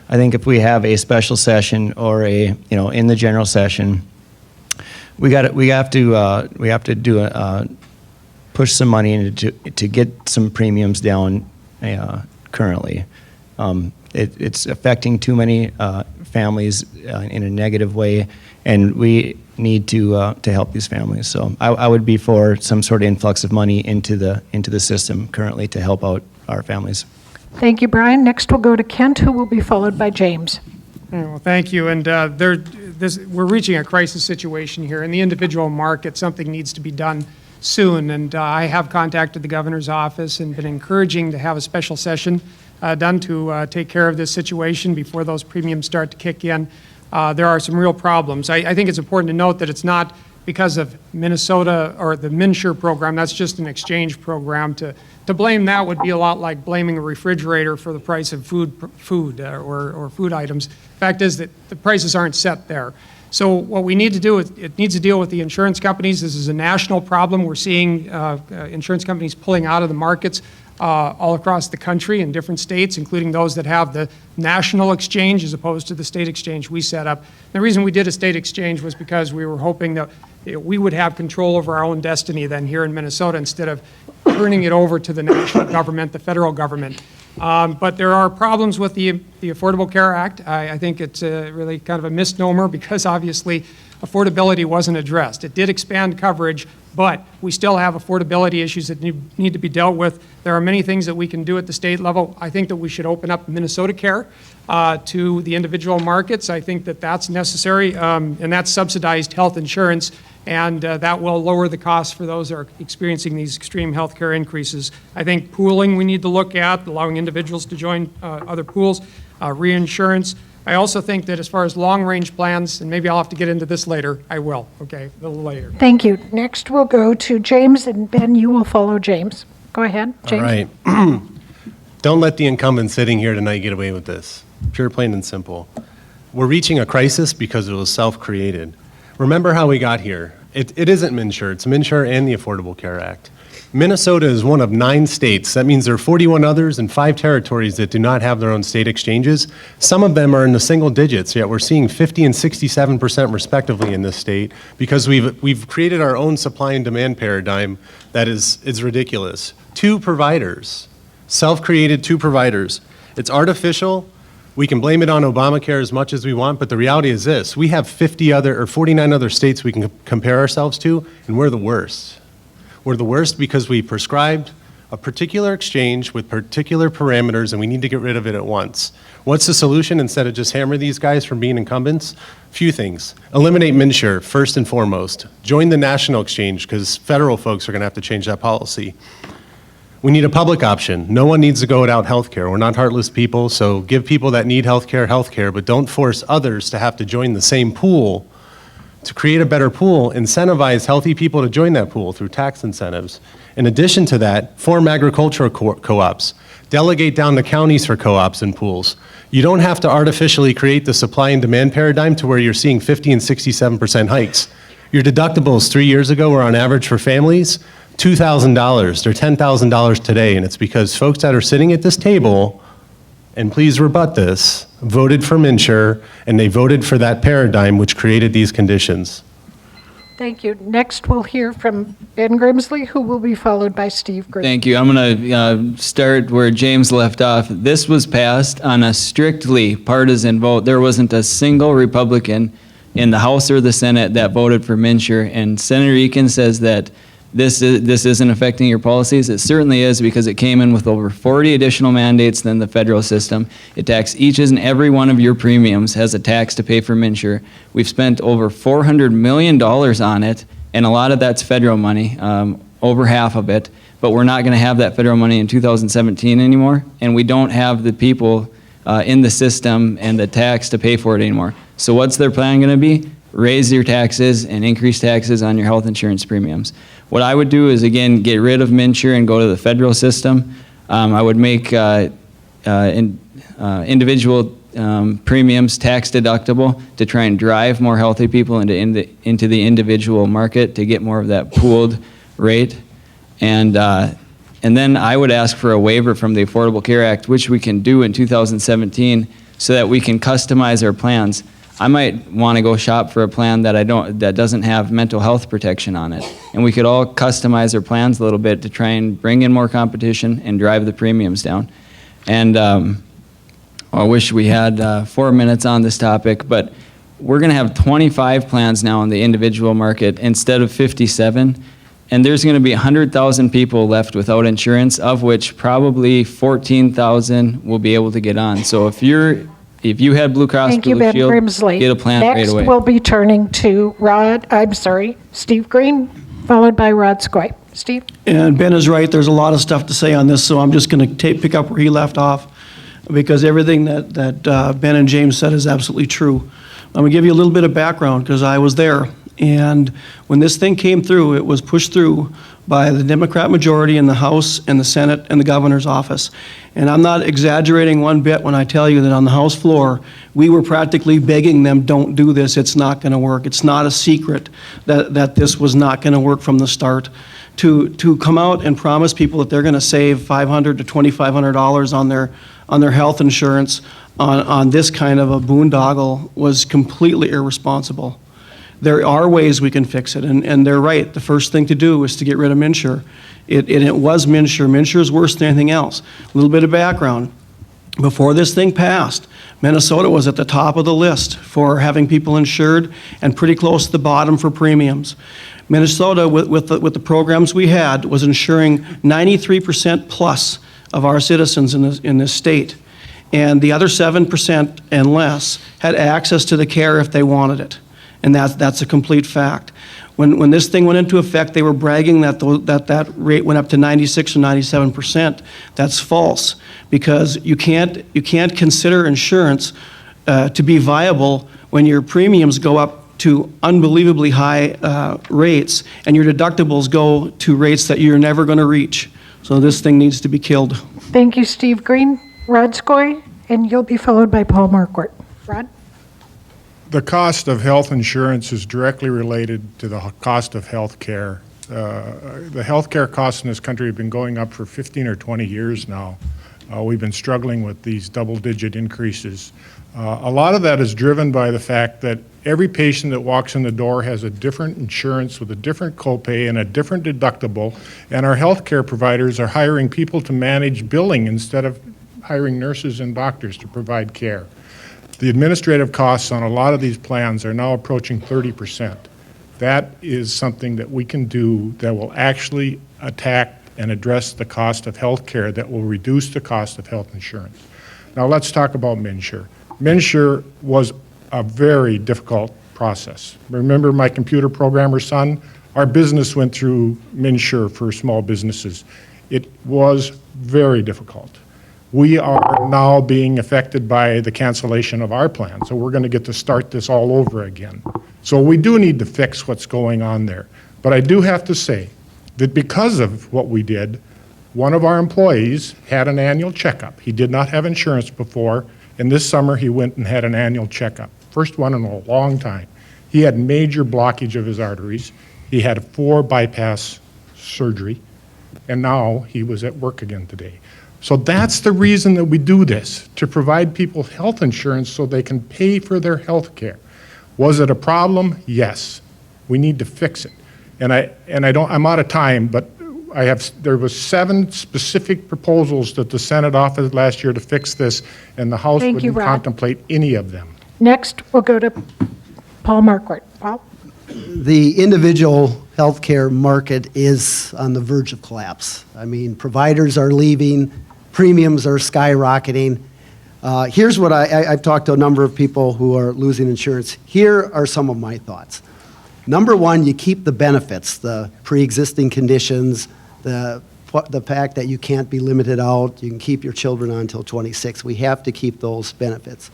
I think if we have a special session or in the general session, we have to push some money into to get some premiums down currently. It's affecting too many families in a negative way, and we need to help these families. So I would be for some sort of influx of money into the system currently to help out our families. Thank you, Brian. Next, we'll go to Kent, who will be followed by James. Well, thank you. And we're reaching a crisis situation here. In the individual market, something needs to be done soon. And I have contacted the governor's office and been encouraging to have a special session done to take care of this situation before those premiums start to kick in. There are some real problems. I think it's important to note that it's not because of Minnesota or the MNsure program. That's just an exchange program. To blame that would be a lot like blaming a refrigerator for the price of food or food items. The fact is that the prices aren't set there. So what we need to do, it needs to deal with the insurance companies. This is a national problem. We're seeing insurance companies pulling out of the markets all across the country in different states, including those that have the national exchange as opposed to the state exchange we set up. The reason we did a state exchange was because we were hoping that we would have control over our own destiny then here in Minnesota instead of turning it over to the national government, the federal government. But there are problems with the Affordable Care Act. I think it's really kind of a misnomer because obviously affordability wasn't addressed. It did expand coverage, but we still have affordability issues that need to be dealt with. There are many things that we can do at the state level. I think that we should open up Minnesota Care to the individual markets. I think that that's necessary, and that's subsidized health insurance, and that will lower the costs for those that are experiencing these extreme health care increases. I think pooling we need to look at, allowing individuals to join other pools, reinsurance. I also think that as far as long-range plans, and maybe I'll have to get into this later, I will, okay, a little later. Thank you. Next, we'll go to James, and Ben, you will follow James. Go ahead, James. All right. Don't let the incumbent sitting here tonight get away with this. Pure, plain, and simple. We're reaching a crisis because it was self-created. Remember how we got here. It isn't MNsure. It's MNsure and the Affordable Care Act. Minnesota is one of 9 states. That means there are 41 others and 5 territories that do not have their own state exchanges. Some of them are in the single digits, yet we're seeing 50 and 67% respectively in this state because we've created our own supply and demand paradigm that is ridiculous. 2 providers, self-created 2 providers. It's artificial. We can blame it on Obamacare as much as we want, but the reality is this. We have 49 other states we can compare ourselves to, and we're the worst. We're the worst because we prescribed a particular exchange with particular parameters, and we need to get rid of it at once. What's the solution instead of just hammer these guys from being incumbents? Few things. Eliminate MNsure, first and foremost. Join the national exchange, because federal folks are going to have to change that policy. We need a public option. No one needs to go without health care. We're not heartless people, so give people that need health care, but don't force others to have to join the same pool. To create a better pool, incentivize healthy people to join that pool through tax incentives. In addition to that, form agricultural co-ops. Delegate down to counties for co-ops and pools. You don't have to artificially create the supply and demand paradigm to where you're seeing 50 and 67% hikes. Your deductibles 3 years ago were on average for families $2,000. They're $10,000 today, and it's because folks that are sitting at this table, and please rebut this, voted for MNsure, and they voted for that paradigm which created these conditions. Thank you. Next, we'll hear from Ben Grimsley, who will be followed by Steve Green. Thank you. I'm going to start where James left off. This was passed on a strictly partisan vote. There wasn't a single Republican in the House or the Senate that voted for MNsure, and Senator Eakin says that this isn't affecting your policies. It certainly is, because it came in with over 40 additional mandates than the federal system. It taxes each and every one of your premiums, has a tax to pay for MNsure. We've spent over $400 million on it, and a lot of that's federal money, over half of it, but we're not gonna have that federal money in 2017 anymore, and we don't have the people in the system and the tax to pay for it anymore. So what's their plan gonna be? raise your taxes and increase taxes on your health insurance premiums. What I would do is, again, get rid of MNsure and go to the federal system. I would make individual premiums tax deductible to try and drive more healthy people into the individual market to get more of that pooled rate. And then I would ask for a waiver from the Affordable Care Act, which we can do in 2017, so that we can customize our plans. I might want to go shop for a plan that doesn't have mental health protection on it. And we could all customize our plans a little bit to try and bring in more competition and drive the premiums down. And I wish we had 4 minutes on this topic, but we're going to have 25 plans now in the individual market instead of 57. And there's going to be 100,000 people left without insurance, of which probably 14,000 will be able to get on. So if you had Blue Cross Thank you, Blue Ben Shield, Grimsley. get a plan right away. Next, we'll be turning to Steve Green, followed by Rod Skoy. Steve? And Ben is right, there's a lot of stuff to say on this, so I'm just going to pick up where he left off, because everything that Ben and James said is absolutely true. I'm going to give you a little bit of background, because I was there. And when this thing came through, it was pushed through by the Democrat majority in the House and the Senate and the governor's office. And I'm not exaggerating one bit when I tell you that on the House floor, we were practically begging them, don't do this, it's not going to work. It's not a secret that this was not going to work from the start. To come out and promise people that they're going to save $500 to $2,500 on their health insurance on this kind of a boondoggle was completely irresponsible. There are ways we can fix it, and they're right. The first thing to do is to get rid of MNsure. It was MNsure. MNsure is worse than anything else. A little bit of background. Before this thing passed, Minnesota was at the top of the list for having people insured and pretty close to the bottom for premiums. Minnesota, with the programs we had, was insuring 93% plus of our citizens in this state. And the other 7% and less had access to the care if they wanted it. And that's a complete fact. When this thing went into effect, they were bragging that rate went up to 96 or 97%. That's false, because you can't consider insurance to be viable when your premiums go up to unbelievably high rates and your deductibles go to rates that you're never going to reach. So this thing needs to be killed. Thank you, Steve Green. Rod Skoy, and you'll be followed by Paul Marquardt. Rod? The cost of health insurance is directly related to the cost of health care. The health care costs in this country have been going up for 15 or 20 years now. We've been struggling with these double-digit increases. A lot of that is driven by the fact that every patient that walks in the door has a different insurance with a different copay and a different deductible, and our health care providers are hiring people to manage billing instead of hiring nurses and doctors to provide care. The administrative costs on a lot of these plans are now approaching 30%. That is something that we can do that will actually attack and address the cost of health care, that will reduce the cost of health insurance. Now let's talk about MNsure. MNsure was a very difficult process. Remember my computer programmer son? Our business went through MNsure for small businesses. It was very difficult. We are now being affected by the cancellation of our plan, so we're going to get to start this all over again. So we do need to fix what's going on there. But I do have to say that because of what we did, one of our employees had an annual checkup. He did not have insurance before, and this summer he went and had an annual checkup. First one in a long time. He had major blockage of his arteries. He had 4 bypass surgery, and now he was at work again today. So that's the reason that we do this, to provide people health insurance so they can pay for their health care. Was it a problem? Yes. We need to fix it. And I'm out of time, but there was 7 specific proposals that the Senate offered last year to fix this, and the House wouldn't contemplate any of them. Next, we'll go to Paul Marquardt. Paul? The individual healthcare market is on the verge of collapse. I mean, providers are leaving, premiums are skyrocketing. Here's what I've talked to a number of people who are losing insurance. Here are some of my thoughts. Number one, you keep the benefits, the pre-existing conditions, the fact that you can't be limited out, you can keep your children on until 26. We have to keep those benefits.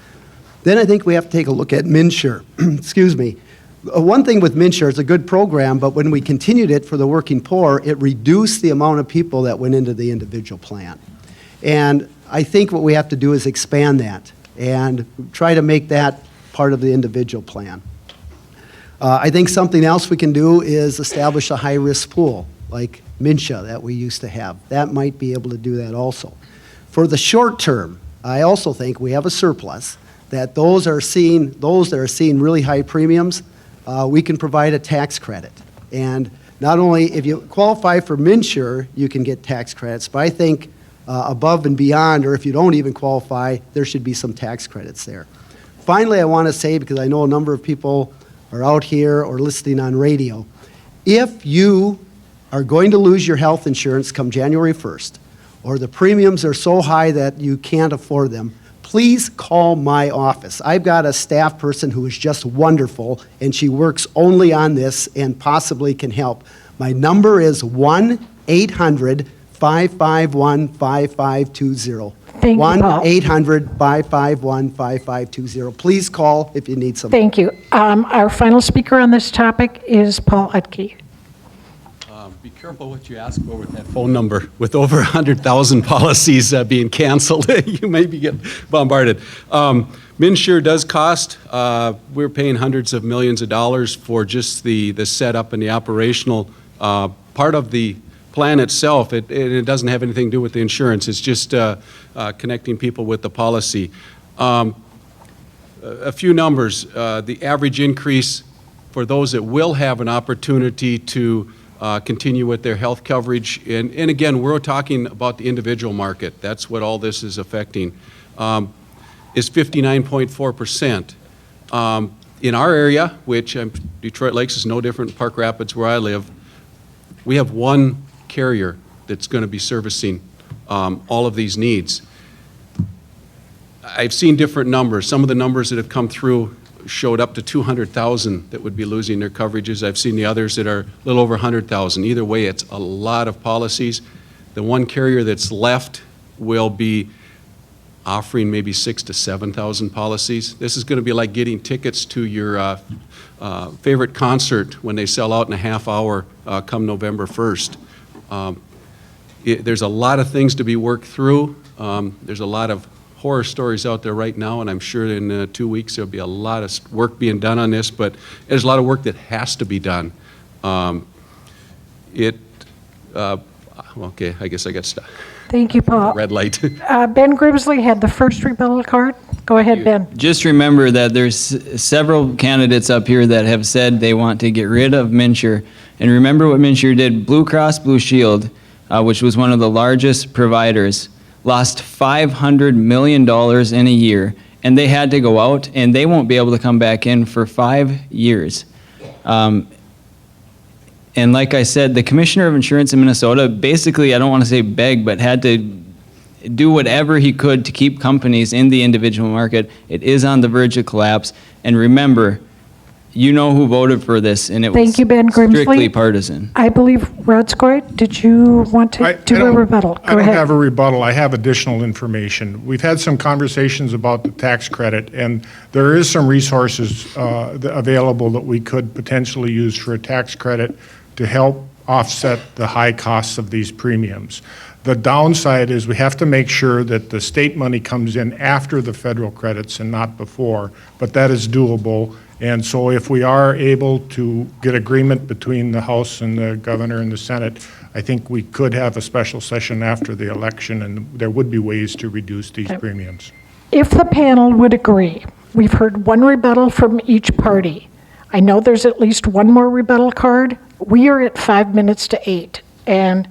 Then I think we have to take a look at MNsure. Excuse me. one thing with MNsure, it's a good program, but when we continued it for the working poor, it reduced the amount of people that went into the individual plan. And I think what we have to do is expand that and try to make that part of the individual plan. I think something else we can do is establish a high-risk pool, like MNsure that we used to have. That might be able to do that also. For the short term, I also think we have a surplus, that those that are seeing really high premiums, we can provide a tax credit. And not only if you qualify for MNsure, you can get tax credits, but I think above and beyond, or if you don't even qualify, there should be some tax credits there. Finally, I want to say, because I know a number of people are out here or listening on radio, if you are going to lose your health insurance come January 1st, or the premiums are so high that you can't afford them, please call my office. I've got a staff person who is just wonderful, and she works only on this and possibly can help. My number is 1-800-551-5520. Thank you, Paul. 1-800-551-5520. Please call if you need something. Thank you. Our final speaker on this topic is Paul Utke. Be careful what you ask for with that phone number. With over 100,000 policies being canceled, you may be getting bombarded. MNsure does cost. We're paying hundreds of millions of dollars for just the setup and the operational part of the plan itself. It doesn't have anything to do with the insurance. It's just connecting people with the policy. A few numbers. The average increase for those that will have an opportunity to continue with their health coverage. And again, we're talking about the individual market. That's what all this is affecting, is 59.4%. In our area, which Detroit Lakes is no different than Park Rapids where I live, we have one carrier that's going to be servicing all of these needs. I've seen different numbers. Some of the numbers that have come through showed up to 200,000 that would be losing their coverages. I've seen the others that are a little over 100,000. Either way, it's a lot of policies. The one carrier that's left will be offering maybe 6,000 to 7,000 policies. This is going to be like getting tickets to your favorite concert when they sell out in a half hour come November 1st. There's a lot of things to be worked through. There's a lot of horror stories out there right now, and I'm sure in 2 weeks there'll be a lot of work being done on this, but there's a lot of work that has to be done. Okay, I guess I got stuck. Thank you, Paul. Red light. Ben Grimsley had the first rebuttal card. Go ahead, Ben. Just remember that there's several candidates up here that have said they want to get rid of MNsure. And remember what MNsure did. Blue Cross Blue Shield, which was one of the largest providers, lost $500 million in a year, and they had to go out, and they won't be able to come back in for 5 years. And like I said, the Commissioner of Insurance in Minnesota basically, I don't want to say beg, but had to do whatever he could to keep companies in the individual market. It is on the verge of collapse. And remember, you know who voted for this, and it Thank you, Ben Grimsley. strictly partisan. I believe, Rodskoy, did you want to do a rebuttal? I don't have a rebuttal. I have additional information. We've had some conversations about the tax credit, and there is some resources available that we could potentially use for a tax credit to help offset the high costs of these premiums. The downside is we have to make sure that the state money comes in after the federal credits and not before, but that is doable. And so if we are able to get agreement between the House and the governor and the Senate, I think we could have a special session after the election, and there would be ways to reduce these premiums. If the panel would agree, we've heard one rebuttal from each party. I know there's at least one more rebuttal card. We are at 5 minutes to 8, and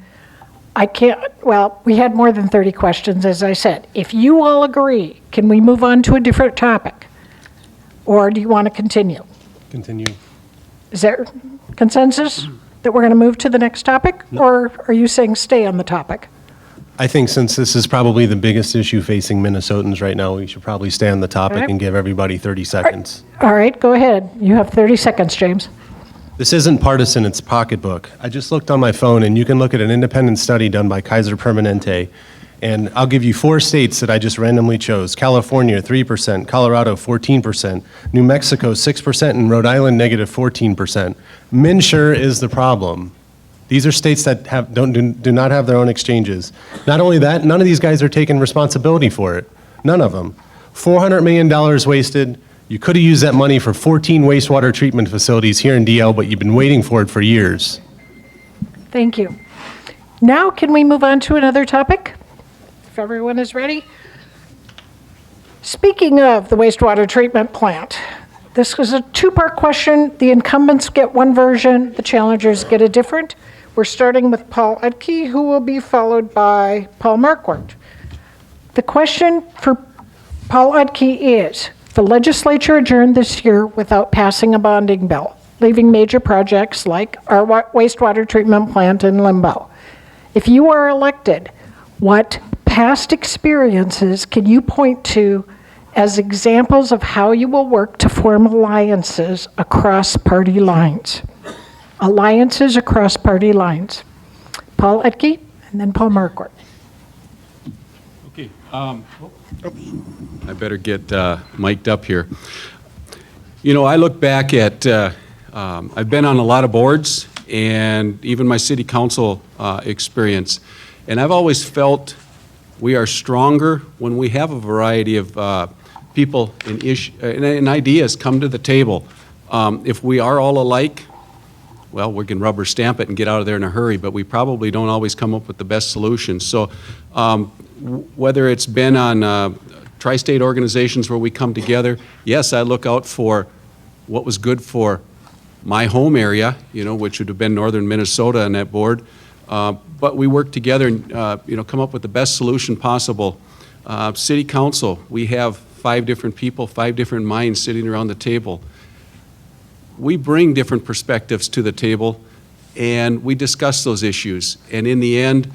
I can't, well, we had more than 30 questions, as I said. If you all agree, can we move on to a different topic? Or do you want to continue? Continue. Is there consensus that we're going to move to the next topic? Or are you saying stay on the topic? I think since this is probably the biggest issue facing Minnesotans right now, we should probably stay on the topic Okay. and give everybody 30 seconds. All right, go ahead. You have 30 seconds, James. This isn't partisan, it's pocketbook. I just looked on my phone, and you can look at an independent study done by Kaiser Permanente, And I'll give you 4 states that I just randomly chose. California, 3%, Colorado, 14%, New Mexico, 6%, and Rhode Island, negative 14%. MNsure is the problem. These are states that do not have their own exchanges. Not only that, none of these guys are taking responsibility for it. None of them. $400 million wasted. You could have used that money for 14 wastewater treatment facilities here in DL, but you've been waiting for it for years. Thank you. Now, can we move on to another topic? If everyone is ready. Speaking of the wastewater treatment plant, this was a 2-part question. The incumbents get one version, the challengers get a different. We're starting with Paul Edke, who will be followed by Paul Marquardt. The question for Paul Edke is, the legislature adjourned this year without passing a bonding bill, leaving major projects like our wastewater treatment plant in limbo. If you are elected, what past experiences can you point to as examples of how you will work to form alliances across party lines? Alliances across party lines. Paul Edke, and then Paul Marquardt. Okay. I better get mic'd up here. You know, I look back at, I've been on a lot of boards and even my city council experience, and I've always felt we are stronger when we have a variety of people and ideas come to the table. If we are all alike, well, we can rubber stamp it and get out of there in a hurry, but we probably don't always come up with the best solutions. So whether it's been on tri-state organizations where we come together, yes, I look out for what was good for my home area, you know, which would have been northern Minnesota on that board. But we work together and, you know, come up with the best solution possible. City council, we have 5 different people, 5 different minds sitting around the table. We bring different perspectives to the table, and we discuss those issues. And in the end,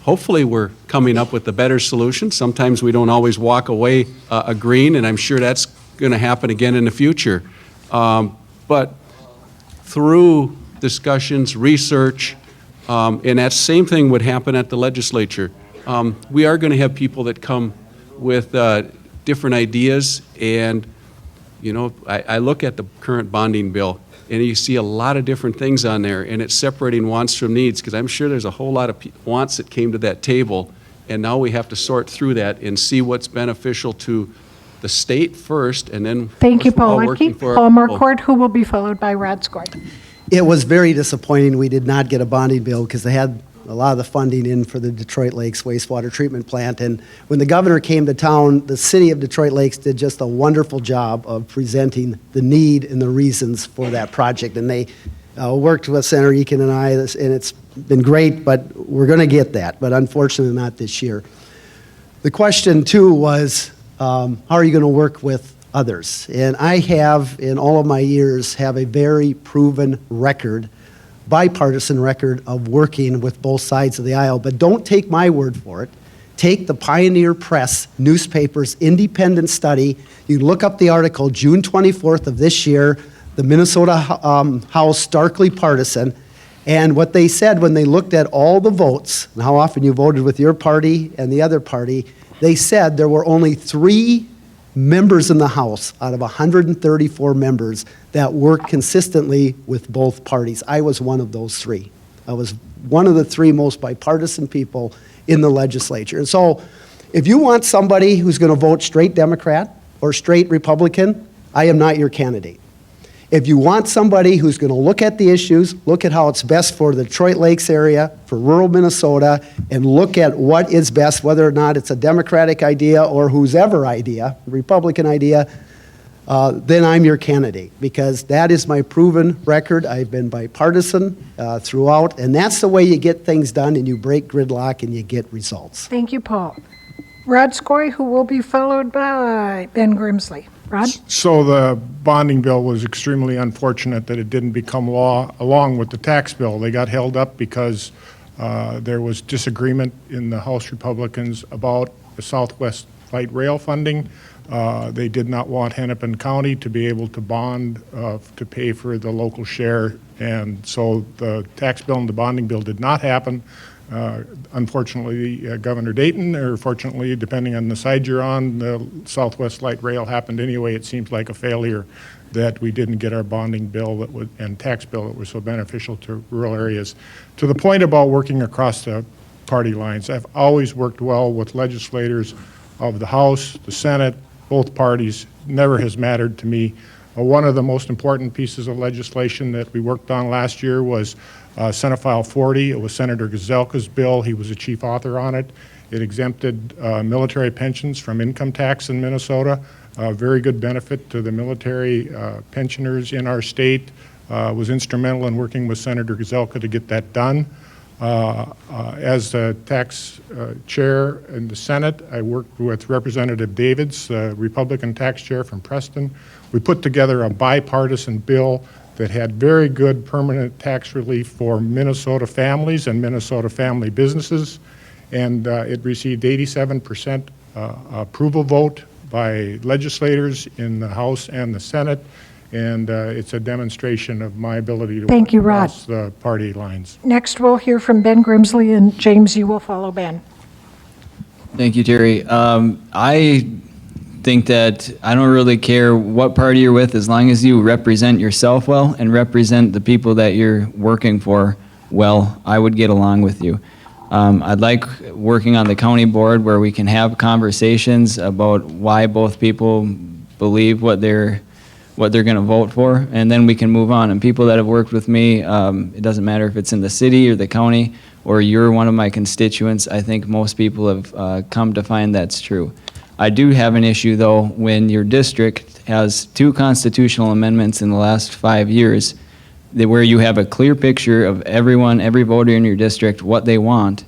hopefully we're coming up with a better solution. Sometimes we don't always walk away agreeing, and I'm sure that's going to happen again in the future. But through discussions, research, and that same thing would happen at the legislature. We are going to have people that come with different ideas, and you know, I look at the current bonding bill, and you see a lot of different things on there, and it's separating wants from needs, because I'm sure there's a whole lot of wants that came to that table, and now we have to sort through that and see what's beneficial to the state first, and then Thank you, we're all Paul working Edke. for Paul our people. Marquardt, who will be followed by Rod Scoy. It was very disappointing we did not get a bonding bill because they had a lot of the funding in for the Detroit Lakes wastewater treatment plant. And when the governor came to town, the city of Detroit Lakes did just a wonderful job of presenting the need and the reasons for that project. And they worked with Senator Eakin and I, and it's been great, but we're going to get that, but unfortunately not this year. The question, too, was how are you going to work with others? And I have, in all of my years, have a very proven record, bipartisan record of working with both sides of the aisle. But don't take my word for it. Take the Pioneer Press newspaper's independent study. You look up the article, June 24th of this year, the Minnesota House starkly partisan. And what they said when they looked at all the votes and how often you voted with your party and the other party, they said there were only 3 members in the House out of 134 members that worked consistently with both parties. I was one of those 3. I was one of the 3 most bipartisan people in the legislature. And so if you want somebody who's going to vote straight Democrat or straight Republican, I am not your candidate. If you want somebody who's going to look at the issues, look at how it's best for the Detroit Lakes area, for rural Minnesota, and look at what is best, whether or not it's a Democratic idea or whose ever idea, Republican idea, then I'm your candidate, because that is my proven record. I've been bipartisan throughout, and that's the way you get things done, and you break gridlock and you get results. Thank you, Paul. Rod Scoy, who will be followed by Ben Grimsley. Rod? So the bonding bill was extremely unfortunate that it didn't become law along with the tax bill. They got held up because there was disagreement in the House Republicans about the Southwest Light Rail funding. They did not want Hennepin County to be able to bond to pay for the local share, and so the tax bill and the bonding bill did not happen. Unfortunately, Governor Dayton, or fortunately, depending on the side you're on, the Southwest Light Rail happened anyway. It seems like a failure that we didn't get our bonding bill that would, and tax bill that was so beneficial to rural areas. To the point about working across the party lines, I've always worked well with legislators of the House, the Senate, both parties. Never has mattered to me. One of the most important pieces of legislation that we worked on last year was Senate File 40. It was Senator Gazelka's bill. He was the chief author on it. It exempted military pensions from income tax in Minnesota. Very good benefit to the military pensioners in our state. Was instrumental in working with Senator Gazelka to get that done. As the tax chair in the Senate, I worked with Representative Davids, the Republican tax chair from Preston. We put together a bipartisan bill that had very good permanent tax relief for Minnesota families and Minnesota family businesses, and it received 87% approval vote by legislators in the House and the Senate, and it's a demonstration of my ability to Thank work you, Rod. across the party lines. Next, we'll hear from Ben Grimsley, and James, you will follow Ben. Thank you, Terry. I think that I don't really care what party you're with as long as you represent yourself well and represent the people that you're working for well. I would get along with you. I'd like working on the county board where we can have conversations about why both people believe what they're going to vote for, and then we can move on. And people that have worked with me, it doesn't matter if it's in the city or the county or you're one of my constituents, I think most people have come to find that's true. I do have an issue, though, when your district has 2 constitutional amendments in the last 5 years where you have a clear picture of everyone, every voter in your district, what they want,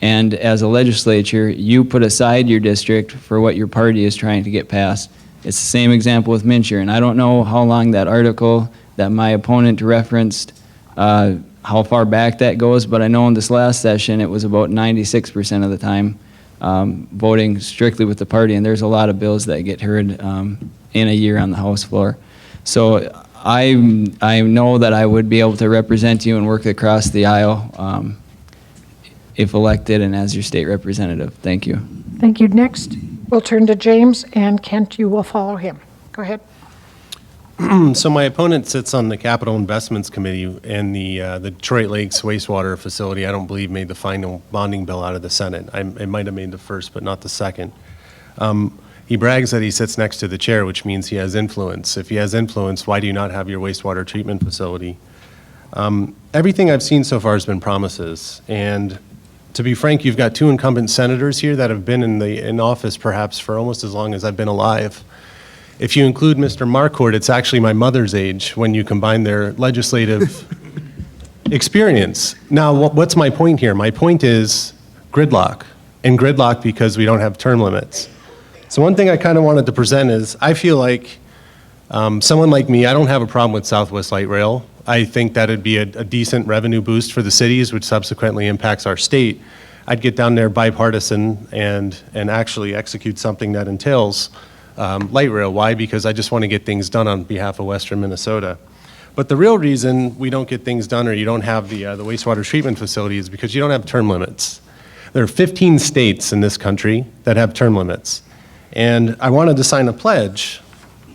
and as a legislature, you put aside your district for what your party is trying to get passed. It's the same example with Mincher, and I don't know how long that article that my opponent referenced, how far back that goes, but I know in this last session it was about 96% of the time voting strictly with the party, and there's a lot of bills that get heard in a year on the House floor. So I know that I would be able to represent you and work across the aisle if elected and as your state representative. Thank you. Thank you. Next, we'll turn to James, and Kent, you will follow him. Go ahead. So my opponent sits on the Capital Investments Committee, and the Detroit Lakes wastewater facility, I don't believe, made the final bonding bill out of the Senate. It might have made the first, but not the second. He brags that he sits next to the chair, which means he has influence. If he has influence, why do you not have your wastewater treatment facility? Everything I've seen so far has been promises, and to be frank, you've got 2 incumbent senators here that have been in office perhaps for almost as long as I've been alive. If you include Mr. Marquardt, it's actually my mother's age when you combine their legislative experience. Now, what's my point here? My point is gridlock, and gridlock because we don't have term limits. So one thing I kind of wanted to present is I feel like someone like me, I don't have a problem with Southwest Light Rail. I think that would be a decent revenue boost for the cities, which subsequently impacts our state. I'd get down there bipartisan and actually execute something that entails light rail. Why? Because I just want to get things done on behalf of Western Minnesota. But the real reason we don't get things done or you don't have the wastewater treatment facility is because you don't have term limits. There are 15 states in this country that have term limits. And I wanted to sign a pledge,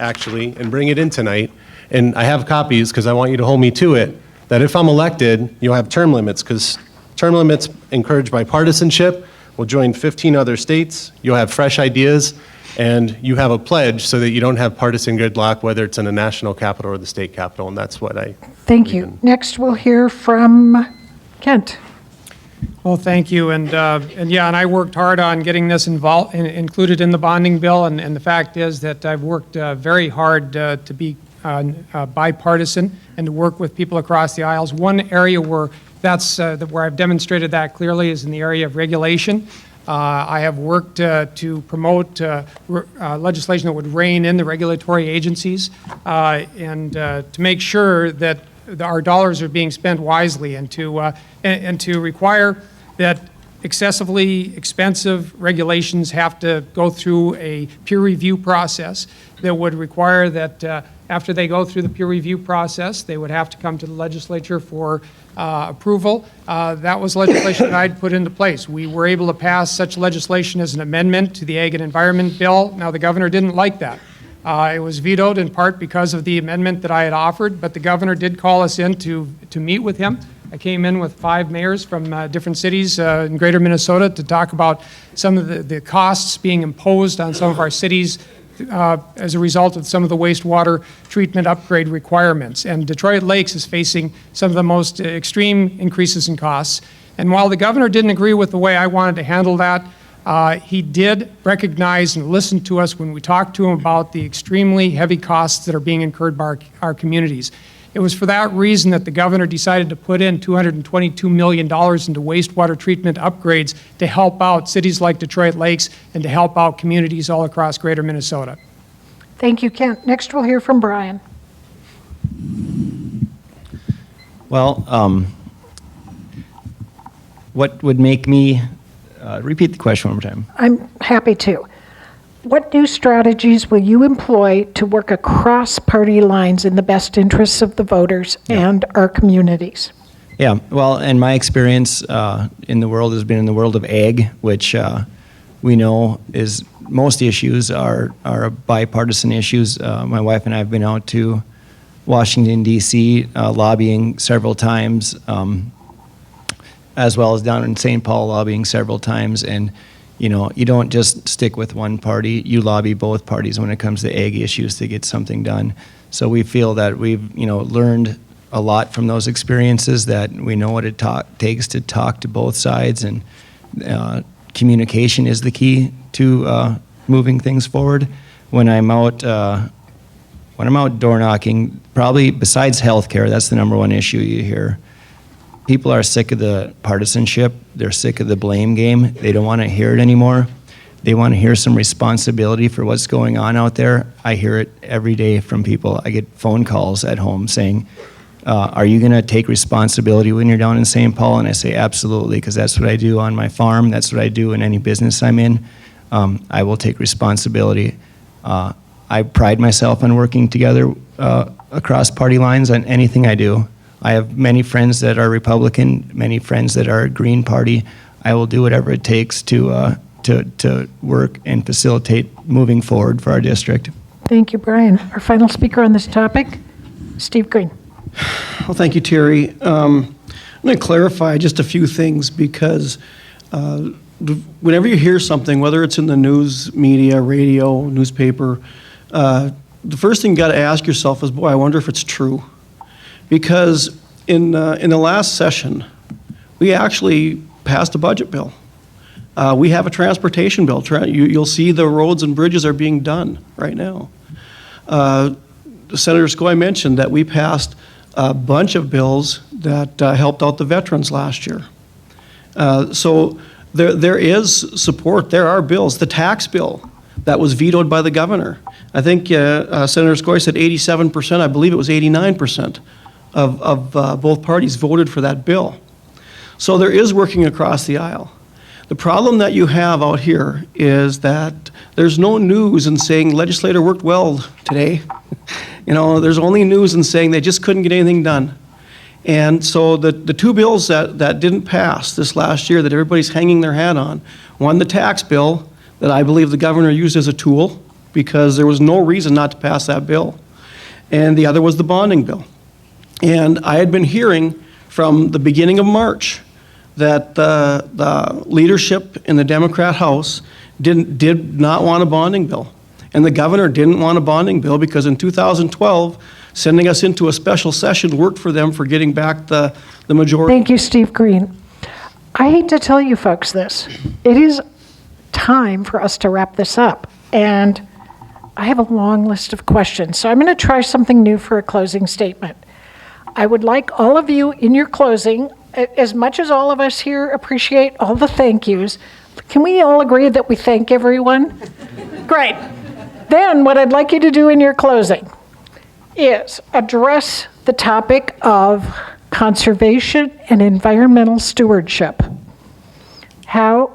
actually, and bring it in tonight. And I have copies because I want you to hold me to it, that if I'm elected, you'll have term limits, because term limits encourage bipartisanship. We'll join 15 other states. You'll have fresh ideas. And you have a pledge so that you don't have partisan gridlock, whether it's in the national capital or the state capital, and that's what I Thank you. Next, we'll hear from Kent. Well, thank you, and yeah, and I worked hard on getting this included in the bonding bill, and the fact is that I've worked very hard to be bipartisan and to work with people across the aisles. One area where where I've demonstrated that clearly is in the area of regulation. I have worked to promote legislation that would rein in the regulatory agencies and to make sure that our dollars are being spent wisely, and to require that excessively expensive regulations have to go through a peer review process that would require that after they go through the peer review process, they would have to come to the legislature for approval. That was legislation that I'd put into place. We were able to pass such legislation as an amendment to the Ag and Environment Bill. Now, the governor didn't like that. It was vetoed in part because of the amendment that I had offered, but the governor did call us in to meet with him. I came in with 5 mayors from different cities in greater Minnesota to talk about some of the costs being imposed on some of our cities as a result of some of the wastewater treatment upgrade requirements. And Detroit Lakes is facing some of the most extreme increases in costs. And while the governor didn't agree with the way I wanted to handle that, he did recognize and listen to us when we talked to him about the extremely heavy costs that are being incurred by our communities. It was for that reason that the governor decided to put in $222 million into wastewater treatment upgrades to help out cities like Detroit Lakes and to help out communities all across greater Minnesota. Thank you, Kent. Next, we'll hear from Brian. Well, what would make me, repeat the question one more time. I'm happy to. What new strategies will you employ to work across party lines in the best interests of the voters and our communities? Yeah, well, and my experience in the world has been in the world of ag, which we know is most issues are bipartisan issues. My wife and I have been out to Washington, D.C., lobbying several times, as well as down in St. Paul lobbying several times. And you know, you don't just stick with one party. You lobby both parties when it comes to ag issues to get something done. So we feel that we've, learned a lot from those experiences, that we know what it takes to talk to both sides, and communication is the key to moving things forward. When I'm out door knocking, probably besides healthcare, that's the number one issue you hear. People are sick of the partisanship. They're sick of the blame game. They don't want to hear it anymore. They want to hear some responsibility for what's going on out there. I hear it every day from people. I get phone calls at home saying, are you going to take responsibility when you're down in St. Paul? And I say, absolutely, because that's what I do on my farm. That's what I do in any business I'm in. I will take responsibility. I pride myself on working together across party lines on anything I do. I have many friends that are Republican, many friends that are Green Party. I will do whatever it takes to work and facilitate moving forward for our district. Thank you, Brian. Our final speaker on this topic, Steve Green. Well, thank you, Terry. I'm going to clarify just a few things, because whenever you hear something, whether it's in the news, media, radio, newspaper, the first thing you got to ask yourself is, boy, I wonder if it's true. Because in the last session, we actually passed a budget bill. We have a transportation bill. You'll see the roads and bridges are being done right now. Senator Skoye mentioned that we passed a bunch of bills that helped out the veterans last year. So there is support. There are bills. The tax bill that was vetoed by the governor. I think Senator Skoye said 87%. I believe it was 89%. Of both parties voted for that bill. So there is working across the aisle. The problem that you have out here is that there's no news in saying legislator worked well today. There's only news in saying they just couldn't get anything done. And so the two bills that didn't pass this last year that everybody's hanging their hat on, one, the tax bill that I believe the governor used as a tool because there was no reason not to pass that bill, and the other was the bonding bill. And I had been hearing from the beginning of March that the leadership in the Democrat House did not want a bonding bill. And the governor didn't want a bonding bill because in 2012, sending us into a special session worked for them for getting back the majority. Thank you, Steve Green. I hate to tell you folks this. It is time for us to wrap this up. And I have a long list of questions. So I'm going to try something new for a closing statement. I would like all of you in your closing, as much as all of us here appreciate all the thank yous, can we all agree that we thank everyone? Great. Then what I'd like you to do in your closing is address the topic of conservation and environmental stewardship. How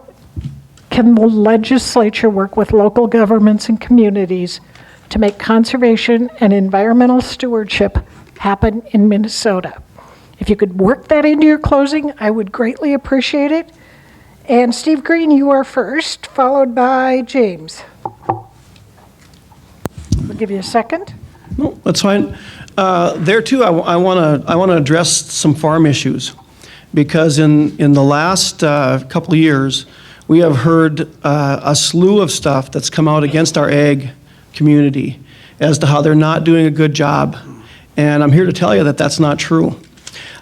can the legislature work with local governments and communities to make conservation and environmental stewardship happen in Minnesota? If you could work that into your closing, I would greatly appreciate it. And Steve Green, you are first, followed by James. We'll give you a second. No, that's fine. There too, I want to address some farm issues, because in the last couple of years, we have heard a slew of stuff that's come out against our ag community as to how they're not doing a good job. And I'm here to tell you that that's not true.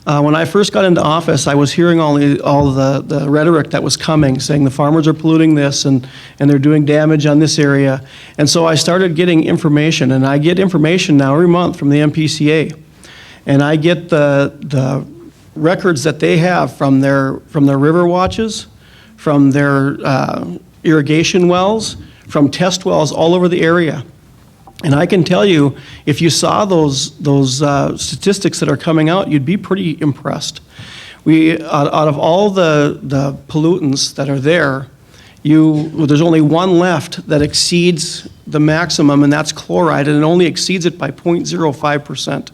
When I first got into office, I was hearing all the rhetoric that was coming, saying the farmers are polluting this and they're doing damage on this area. And so I started getting information, and I get information now every month from the MPCA. And I get the records that they have from their river watches, from their irrigation wells, from test wells all over the area. And I can tell you, if you saw those statistics that are coming out, you'd be pretty impressed. Out of all the pollutants that are there, there's only one left that exceeds the maximum, and that's chloride, and it only exceeds it by 0.05%.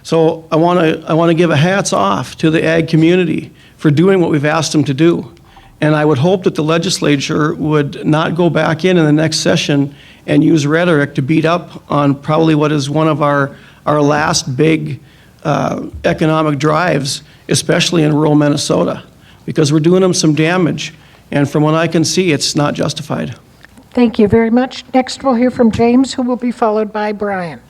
So I want to give a hats off to the ag community for doing what we've asked them to do. And I would hope that the legislature would not go back in the next session and use rhetoric to beat up on probably what is one of our last big economic drives, especially in rural Minnesota, because we're doing them some damage. And from what I can see, it's not justified. Thank you very much. Next, we'll hear from James, who will be followed by Brian.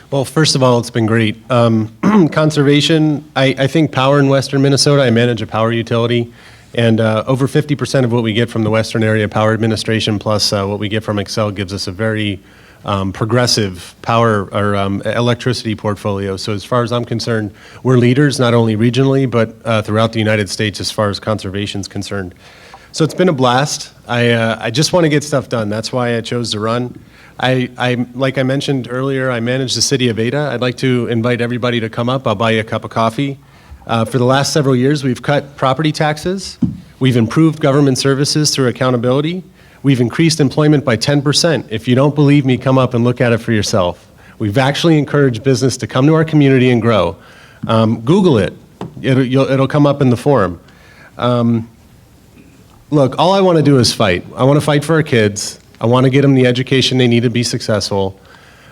Well, first of all, it's been great. Conservation, I think power in western Minnesota, I manage a power utility, and over 50% of what we get from the Western Area Power Administration plus what we get from Excel gives us a very progressive power or electricity portfolio. So as far as I'm concerned, we're leaders not only regionally but throughout the United States as far as conservation is concerned. So it's been a blast. I just want to get stuff done. That's why I chose to run. Like I mentioned earlier, I manage the city of Ada. I'd like to invite everybody to come up. I'll buy you a cup of coffee. For the last several years, we've cut property taxes. We've improved government services through accountability. We've increased employment by 10%. If you don't believe me, come up and look at it for yourself. We've actually encouraged business to come to our community and grow. Google it. It'll come up in the forum. Look, all I want to do is fight. I want to fight for our kids. I want to get them the education they need to be successful.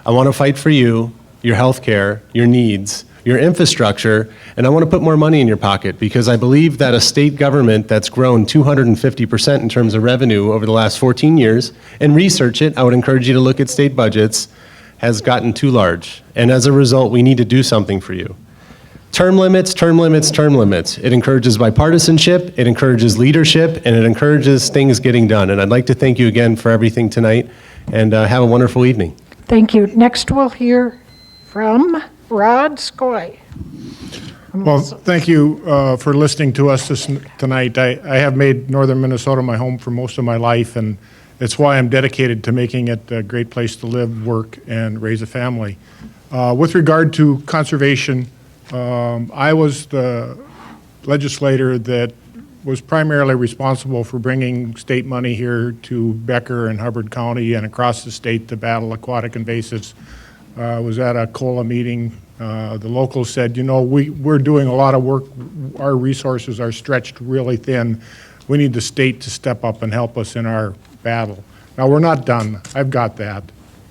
I want to fight for you, your health care, your needs, your infrastructure, and I want to put more money in your pocket because I believe that a state government that's grown 250% in terms of revenue over the last 14 years, and research it, I would encourage you to look at state budgets, has gotten too large. And as a result, we need to do something for you. Term limits, term limits, term limits. It encourages bipartisanship, it encourages leadership, and it encourages things getting done. And I'd like to thank you again for everything tonight, and have a wonderful evening. Thank you. Next, we'll hear from Rod Skoy. Well, thank you for listening to us tonight. I have made northern Minnesota my home for most of my life, and it's why I'm dedicated to making it a great place to live, work, and raise a family. With regard to conservation, I was the legislator that was primarily responsible for bringing state money here to Becker and Hubbard County and across the state to battle aquatic invasives. I was at a COLA meeting. The locals said, you know, we're doing a lot of work. Our resources are stretched really thin. We need the state to step up and help us in our battle. Now, we're not done. I've got that.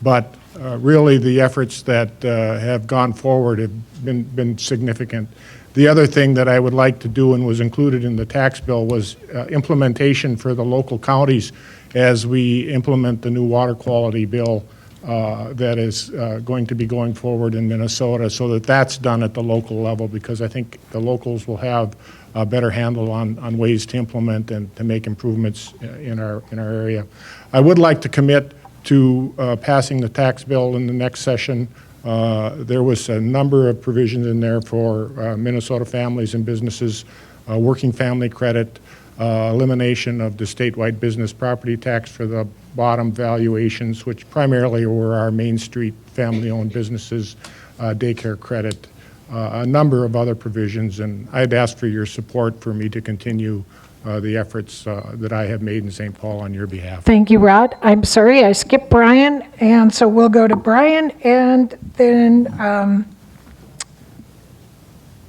But really, the efforts that have gone forward have been significant. The other thing that I would like to do and was included in the tax bill was implementation for the local counties as we implement the new water quality bill that is going to be going forward in Minnesota, so that that's done at the local level, because I think the locals will have a better handle on ways to implement and to make improvements in our area. I would like to commit to passing the tax bill in the next session. There was a number of provisions in there for Minnesota families and businesses, working family credit, elimination of the statewide business property tax for the bottom valuations, which primarily were our Main Street family-owned businesses, daycare credit, a number of other provisions, and I'd ask for your support for me to continue the efforts that I have made in St. Paul on your behalf. Thank you, Rod. I'm sorry, I skipped Brian, and so we'll go to Brian and then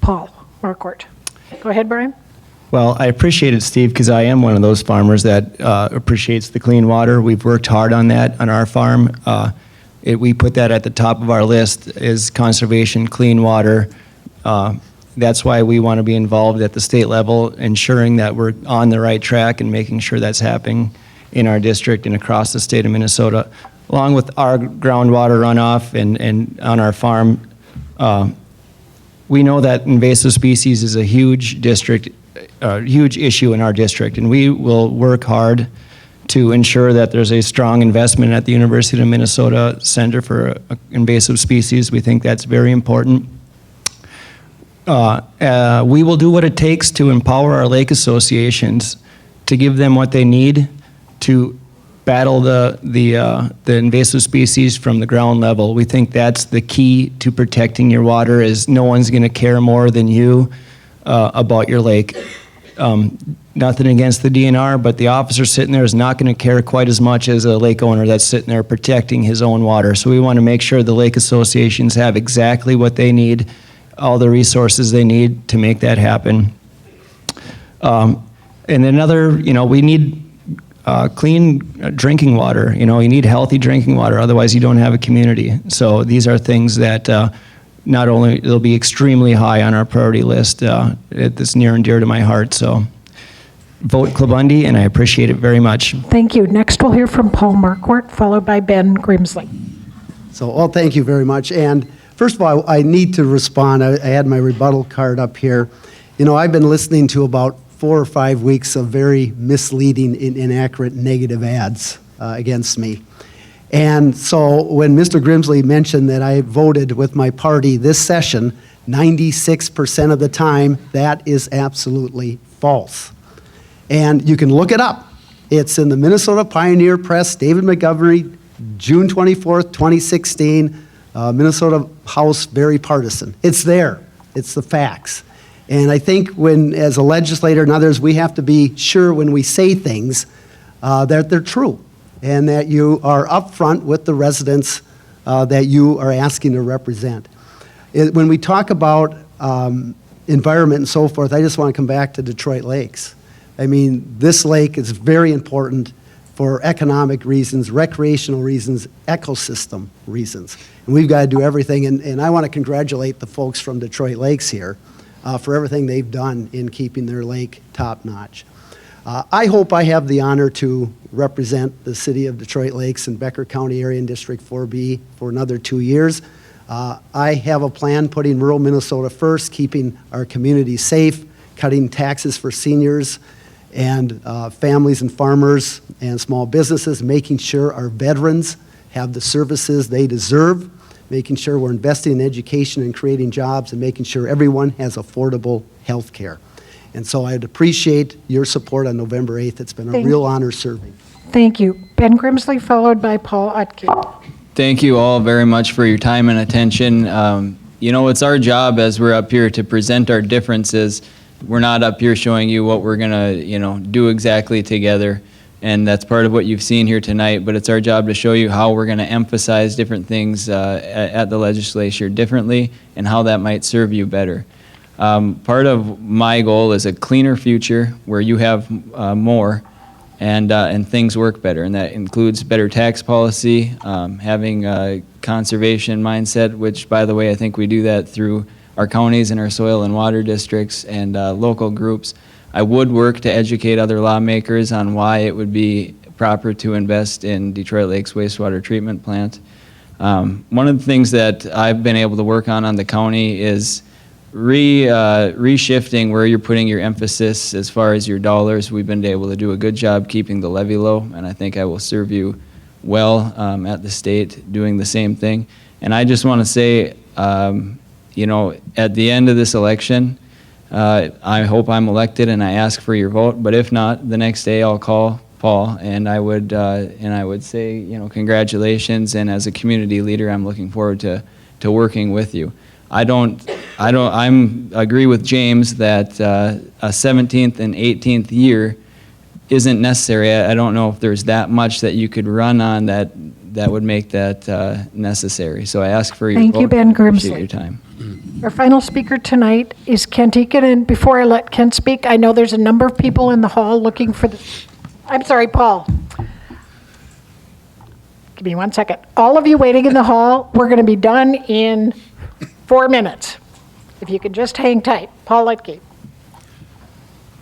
Paul Marquardt. Go ahead, Brian. Well, I appreciate it, Steve, because I am one of those farmers that appreciates the clean water. We've worked hard on that on our farm. We put that at the top of our list is conservation, clean water. That's why we want to be involved at the state level, ensuring that we're on the right track and making sure that's happening in our district and across the state of Minnesota. Along with our groundwater runoff and on our farm, we know that invasive species is a huge huge issue in our district, and we will work hard to ensure that there's a strong investment at the University of Minnesota Center for Invasive Species. We think that's very important. We will do what it takes to empower our lake associations to give them what they need to battle the invasive species from the ground level. We think that's the key to protecting your water, is no one's going to care more than you about your lake. Nothing against the DNR, but the officer sitting there is not going to care quite as much as a lake owner that's sitting there protecting his own water. So we want to make sure the lake associations have exactly what they need, all the resources they need to make that happen. And another, we need clean drinking water. You need healthy drinking water, otherwise you don't have a community. So these are things that not only they'll be extremely high on our priority list. It's near and dear to my heart. So vote Klabundy, and I appreciate it very much. Thank you. Next, we'll hear from Paul Marquardt, followed by Ben Grimsley. So, thank you very much. And first of all, I need to respond. I had my rebuttal card up here. I've been listening to about 4 or 5 weeks of very misleading, inaccurate, negative ads against me. And so when Mr. Grimsley mentioned that I voted with my party this session, 96% of the time, that is absolutely false. And you can look it up. It's in the Minnesota Pioneer Press, David Montgomery, June 24th, 2016, Minnesota House, very partisan. It's there. It's the facts. And I think as a legislator and others, we have to be sure when we say things that they're true, and that you are upfront with the residents that you are asking to represent. When we talk about environment and so forth, I just want to come back to Detroit Lakes. I mean, this lake is very important for economic reasons, recreational reasons, ecosystem reasons. And we've got to do everything, and I want to congratulate the folks from Detroit Lakes here for everything they've done in keeping their lake top-notch. I hope I have the honor to represent the city of Detroit Lakes and Becker County area in District 4B for another 2 years. I have a plan putting rural Minnesota first, keeping our communities safe, cutting taxes for seniors and families and farmers and small businesses, making sure our veterans have the services they deserve, making sure we're investing in education and creating jobs, and making sure everyone has affordable health care. And so I'd appreciate your support on November 8th. It's been a real honor serving. Thank you. Ben Grimsley, followed by Paul Utke. Thank you all very much for your time and attention. It's our job as we're up here to present our differences. We're not up here showing you what we're going to, do exactly together. And that's part of what you've seen here tonight. But it's our job to show you how we're going to emphasize different things at the legislature differently and how that might serve you better. Part of my goal is a cleaner future where you have more and things work better, and that includes better tax policy, having a conservation mindset, which, by the way, I think we do that through our counties and our soil and water districts and local groups. I would work to educate other lawmakers on why it would be proper to invest in Detroit Lakes wastewater treatment plant. One of the things that I've been able to work on the county is reshifting where you're putting your emphasis as far as your dollars. We've been able to do a good job keeping the levy low, and I think I will serve you well at the state doing the same thing. And I just want to say, at the end of this election, I hope I'm elected and I ask for your vote, but if not, the next day I'll call Paul and I would say, congratulations, and as a community leader, I'm looking forward to working with you. I agree with James that a 17th and 18th year isn't necessary. I don't know if there's that much that you could run on that would make that necessary. So I ask for your Thank you, vote. Ben Appreciate Grimsley. your time. Our final speaker tonight is Kent Eakin, and before I let Kent speak, I know there's a number of people in the hall looking for the, I'm sorry, Paul. Give me 1 second. All of you waiting in the hall, we're going to be done in 4 minutes. If you could just hang tight. Paul Letke.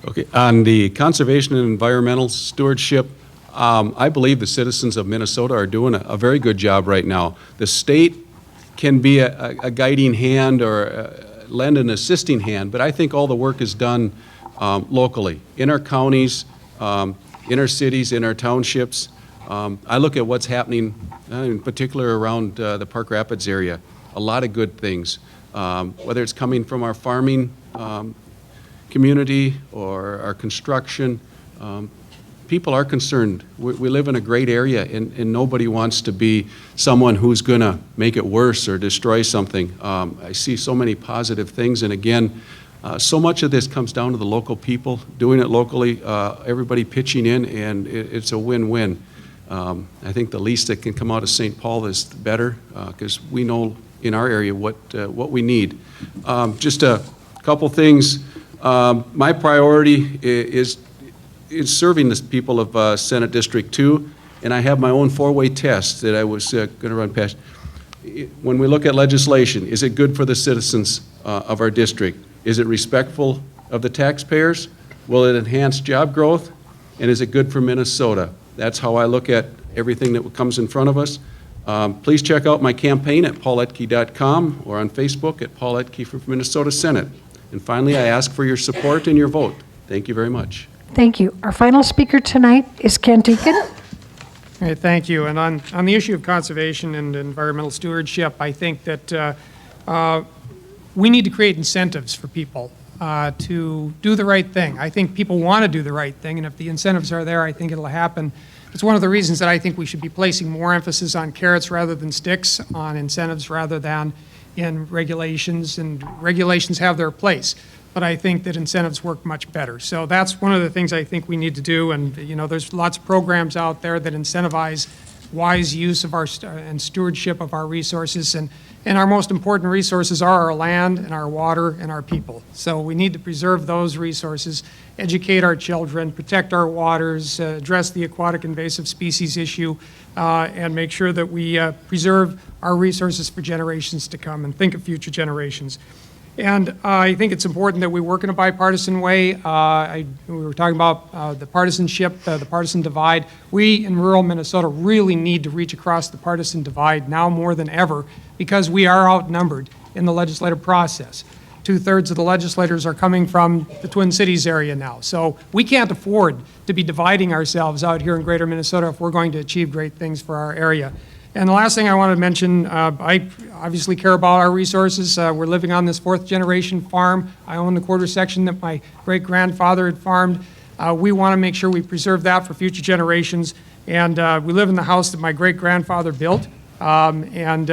Okay, on the conservation and environmental stewardship, I believe the citizens of Minnesota are doing a very good job right now. The state can be a guiding hand or lend an assisting hand, but I think all the work is done locally, in our counties, in our cities, in our townships. I look at what's happening in particular around the Park Rapids area, a lot of good things, whether it's coming from our farming community or our construction. People are concerned. We live in a great area, and nobody wants to be someone who's going to make it worse or destroy something. I see so many positive things, and again, so much of this comes down to the local people doing it locally, everybody pitching in, and it's a win-win. I think the least that can come out of St. Paul is better, because we know in our area what we need. Just a couple things. My priority is serving the people of Senate District 2, and I have my own four-way test that I was going to run past. When we look at legislation, is it good for the citizens of our district? Is it respectful of the taxpayers? Will it enhance job growth? And is it good for Minnesota? That's how I look at everything that comes in front of us. Please check out my campaign at pauletke.com or on Facebook at Paul Etke for Minnesota Senate. And finally, I ask for your support and your vote. Thank you very much. Thank you. Our final speaker tonight is Kent Eakin. All right, thank you. And on the issue of conservation and environmental stewardship, I think that we need to create incentives for people to do the right thing. I think people want to do the right thing, and if the incentives are there, I think it'll happen. It's one of the reasons that I think we should be placing more emphasis on carrots rather than sticks, on incentives rather than in regulations, and regulations have their place. But I think that incentives work much better. So that's one of the things I think we need to do. And you know, there's lots of programs out there that incentivize wise use of our and stewardship of our resources. And our most important resources are our land and our water and our people. So we need to preserve those resources, educate our children, protect our waters, address the aquatic invasive species issue, and make sure that we preserve our resources for generations to come and think of future generations. And I think it's important that we work in a bipartisan way. We were talking about the partisanship, the partisan divide. We in rural Minnesota really need to reach across the partisan divide now more than ever, because we are outnumbered in the legislative process. 2/3 of the legislators are coming from the Twin Cities area now. So we can't afford to be dividing ourselves out here in greater Minnesota if we're going to achieve great things for our area. And the last thing I want to mention, I obviously care about our resources. We're living on this 4th generation farm. I own the quarter section that my great-grandfather had farmed. We want to make sure we preserve that for future generations. And we live in the house that my great-grandfather built. And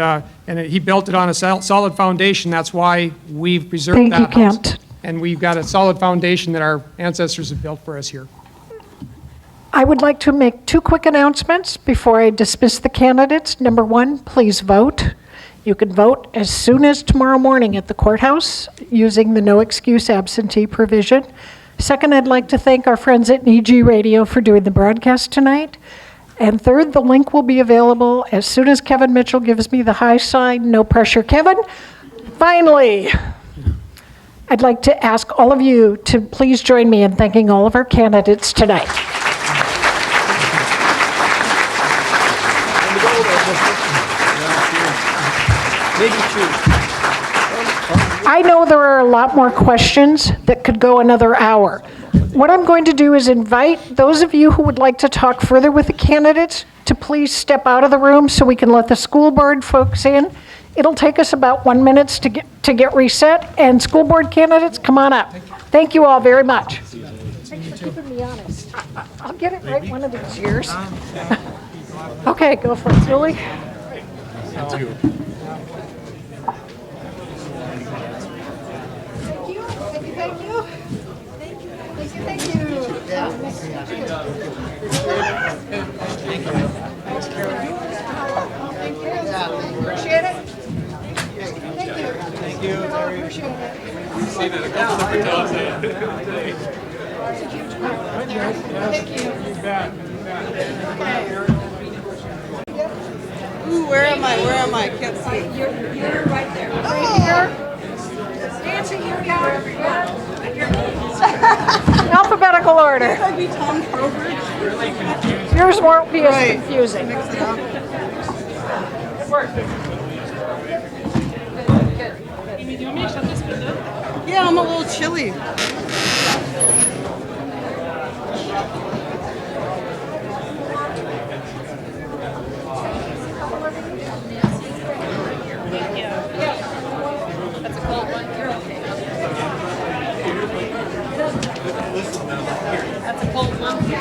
he built it on a solid foundation. That's why we've preserved that house. Thank you, Kent. And we've got a solid foundation that our ancestors have built for us here. I would like to make 2 quick announcements before I dismiss the candidates. Number 1, please vote. You can vote as soon as tomorrow morning at the courthouse using the no excuse absentee provision. Second, I'd like to thank our friends at NEG Radio for doing the broadcast tonight. And third, the link will be available as soon as Kevin Mitchell gives me the high sign. No pressure, Kevin. Finally, I'd like to ask all of you to please join me in thanking all of our candidates tonight. I know there are a lot more questions that could go another hour. What I'm going to do is invite those of you who would like to talk further with the candidates to please step out of the room so we can let the school board folks in. It'll take us about 1 minute to get reset, and school board candidates, come on up. Thank you all very much. Thanks for keeping me honest. I'll get it right one of these years. Okay, go for it, Julie. Appreciate it. Thank you. Appreciate it. Ooh, where am I? Where am I? Can't see. You're right there. Right here. Nancy, you're down. Alphabetical order. I'd be Tom Trowbridge. Yours won't be as Right. confusing. Mix it up. Yeah, I'm a little chilly.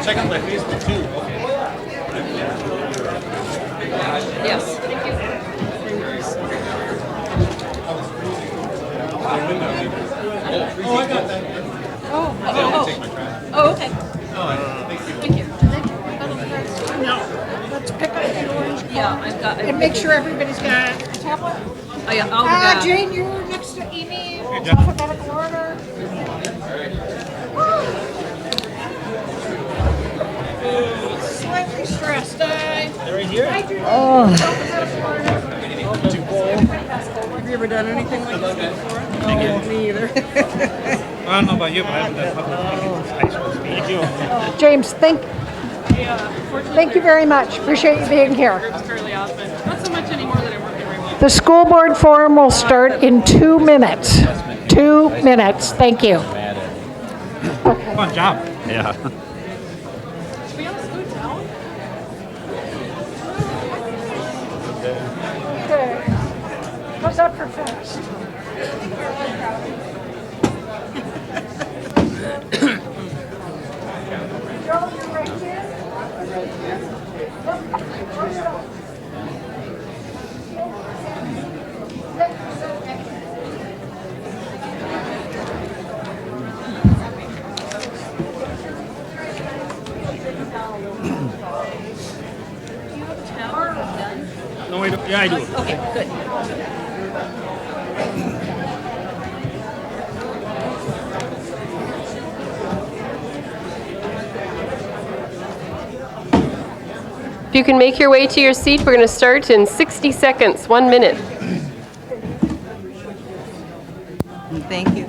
Check out my Facebook too. Yes. Oh, okay. Let's pick up the orange. Yeah, I've got. And make sure everybody's got a tablet. Oh, yeah, Jane, you're next to Amy. It's alphabetical order. Slightly stressed. Right here? Have you ever done anything like this before? No, me either. I don't know about you, but I haven't done public speaking since high school. Thank you. James, thank you very much. Appreciate you being here. Not so much anymore that I work every week. The school board forum will start in 2 minutes. 2 minutes. Thank you. Fun job. Yeah. Okay. How's that for fast? Joe, you're right here. No, I do. Yeah, I do. Okay, good. If you can make your way to your seat, we're going to start in 60 seconds, 1 minute. Thank you.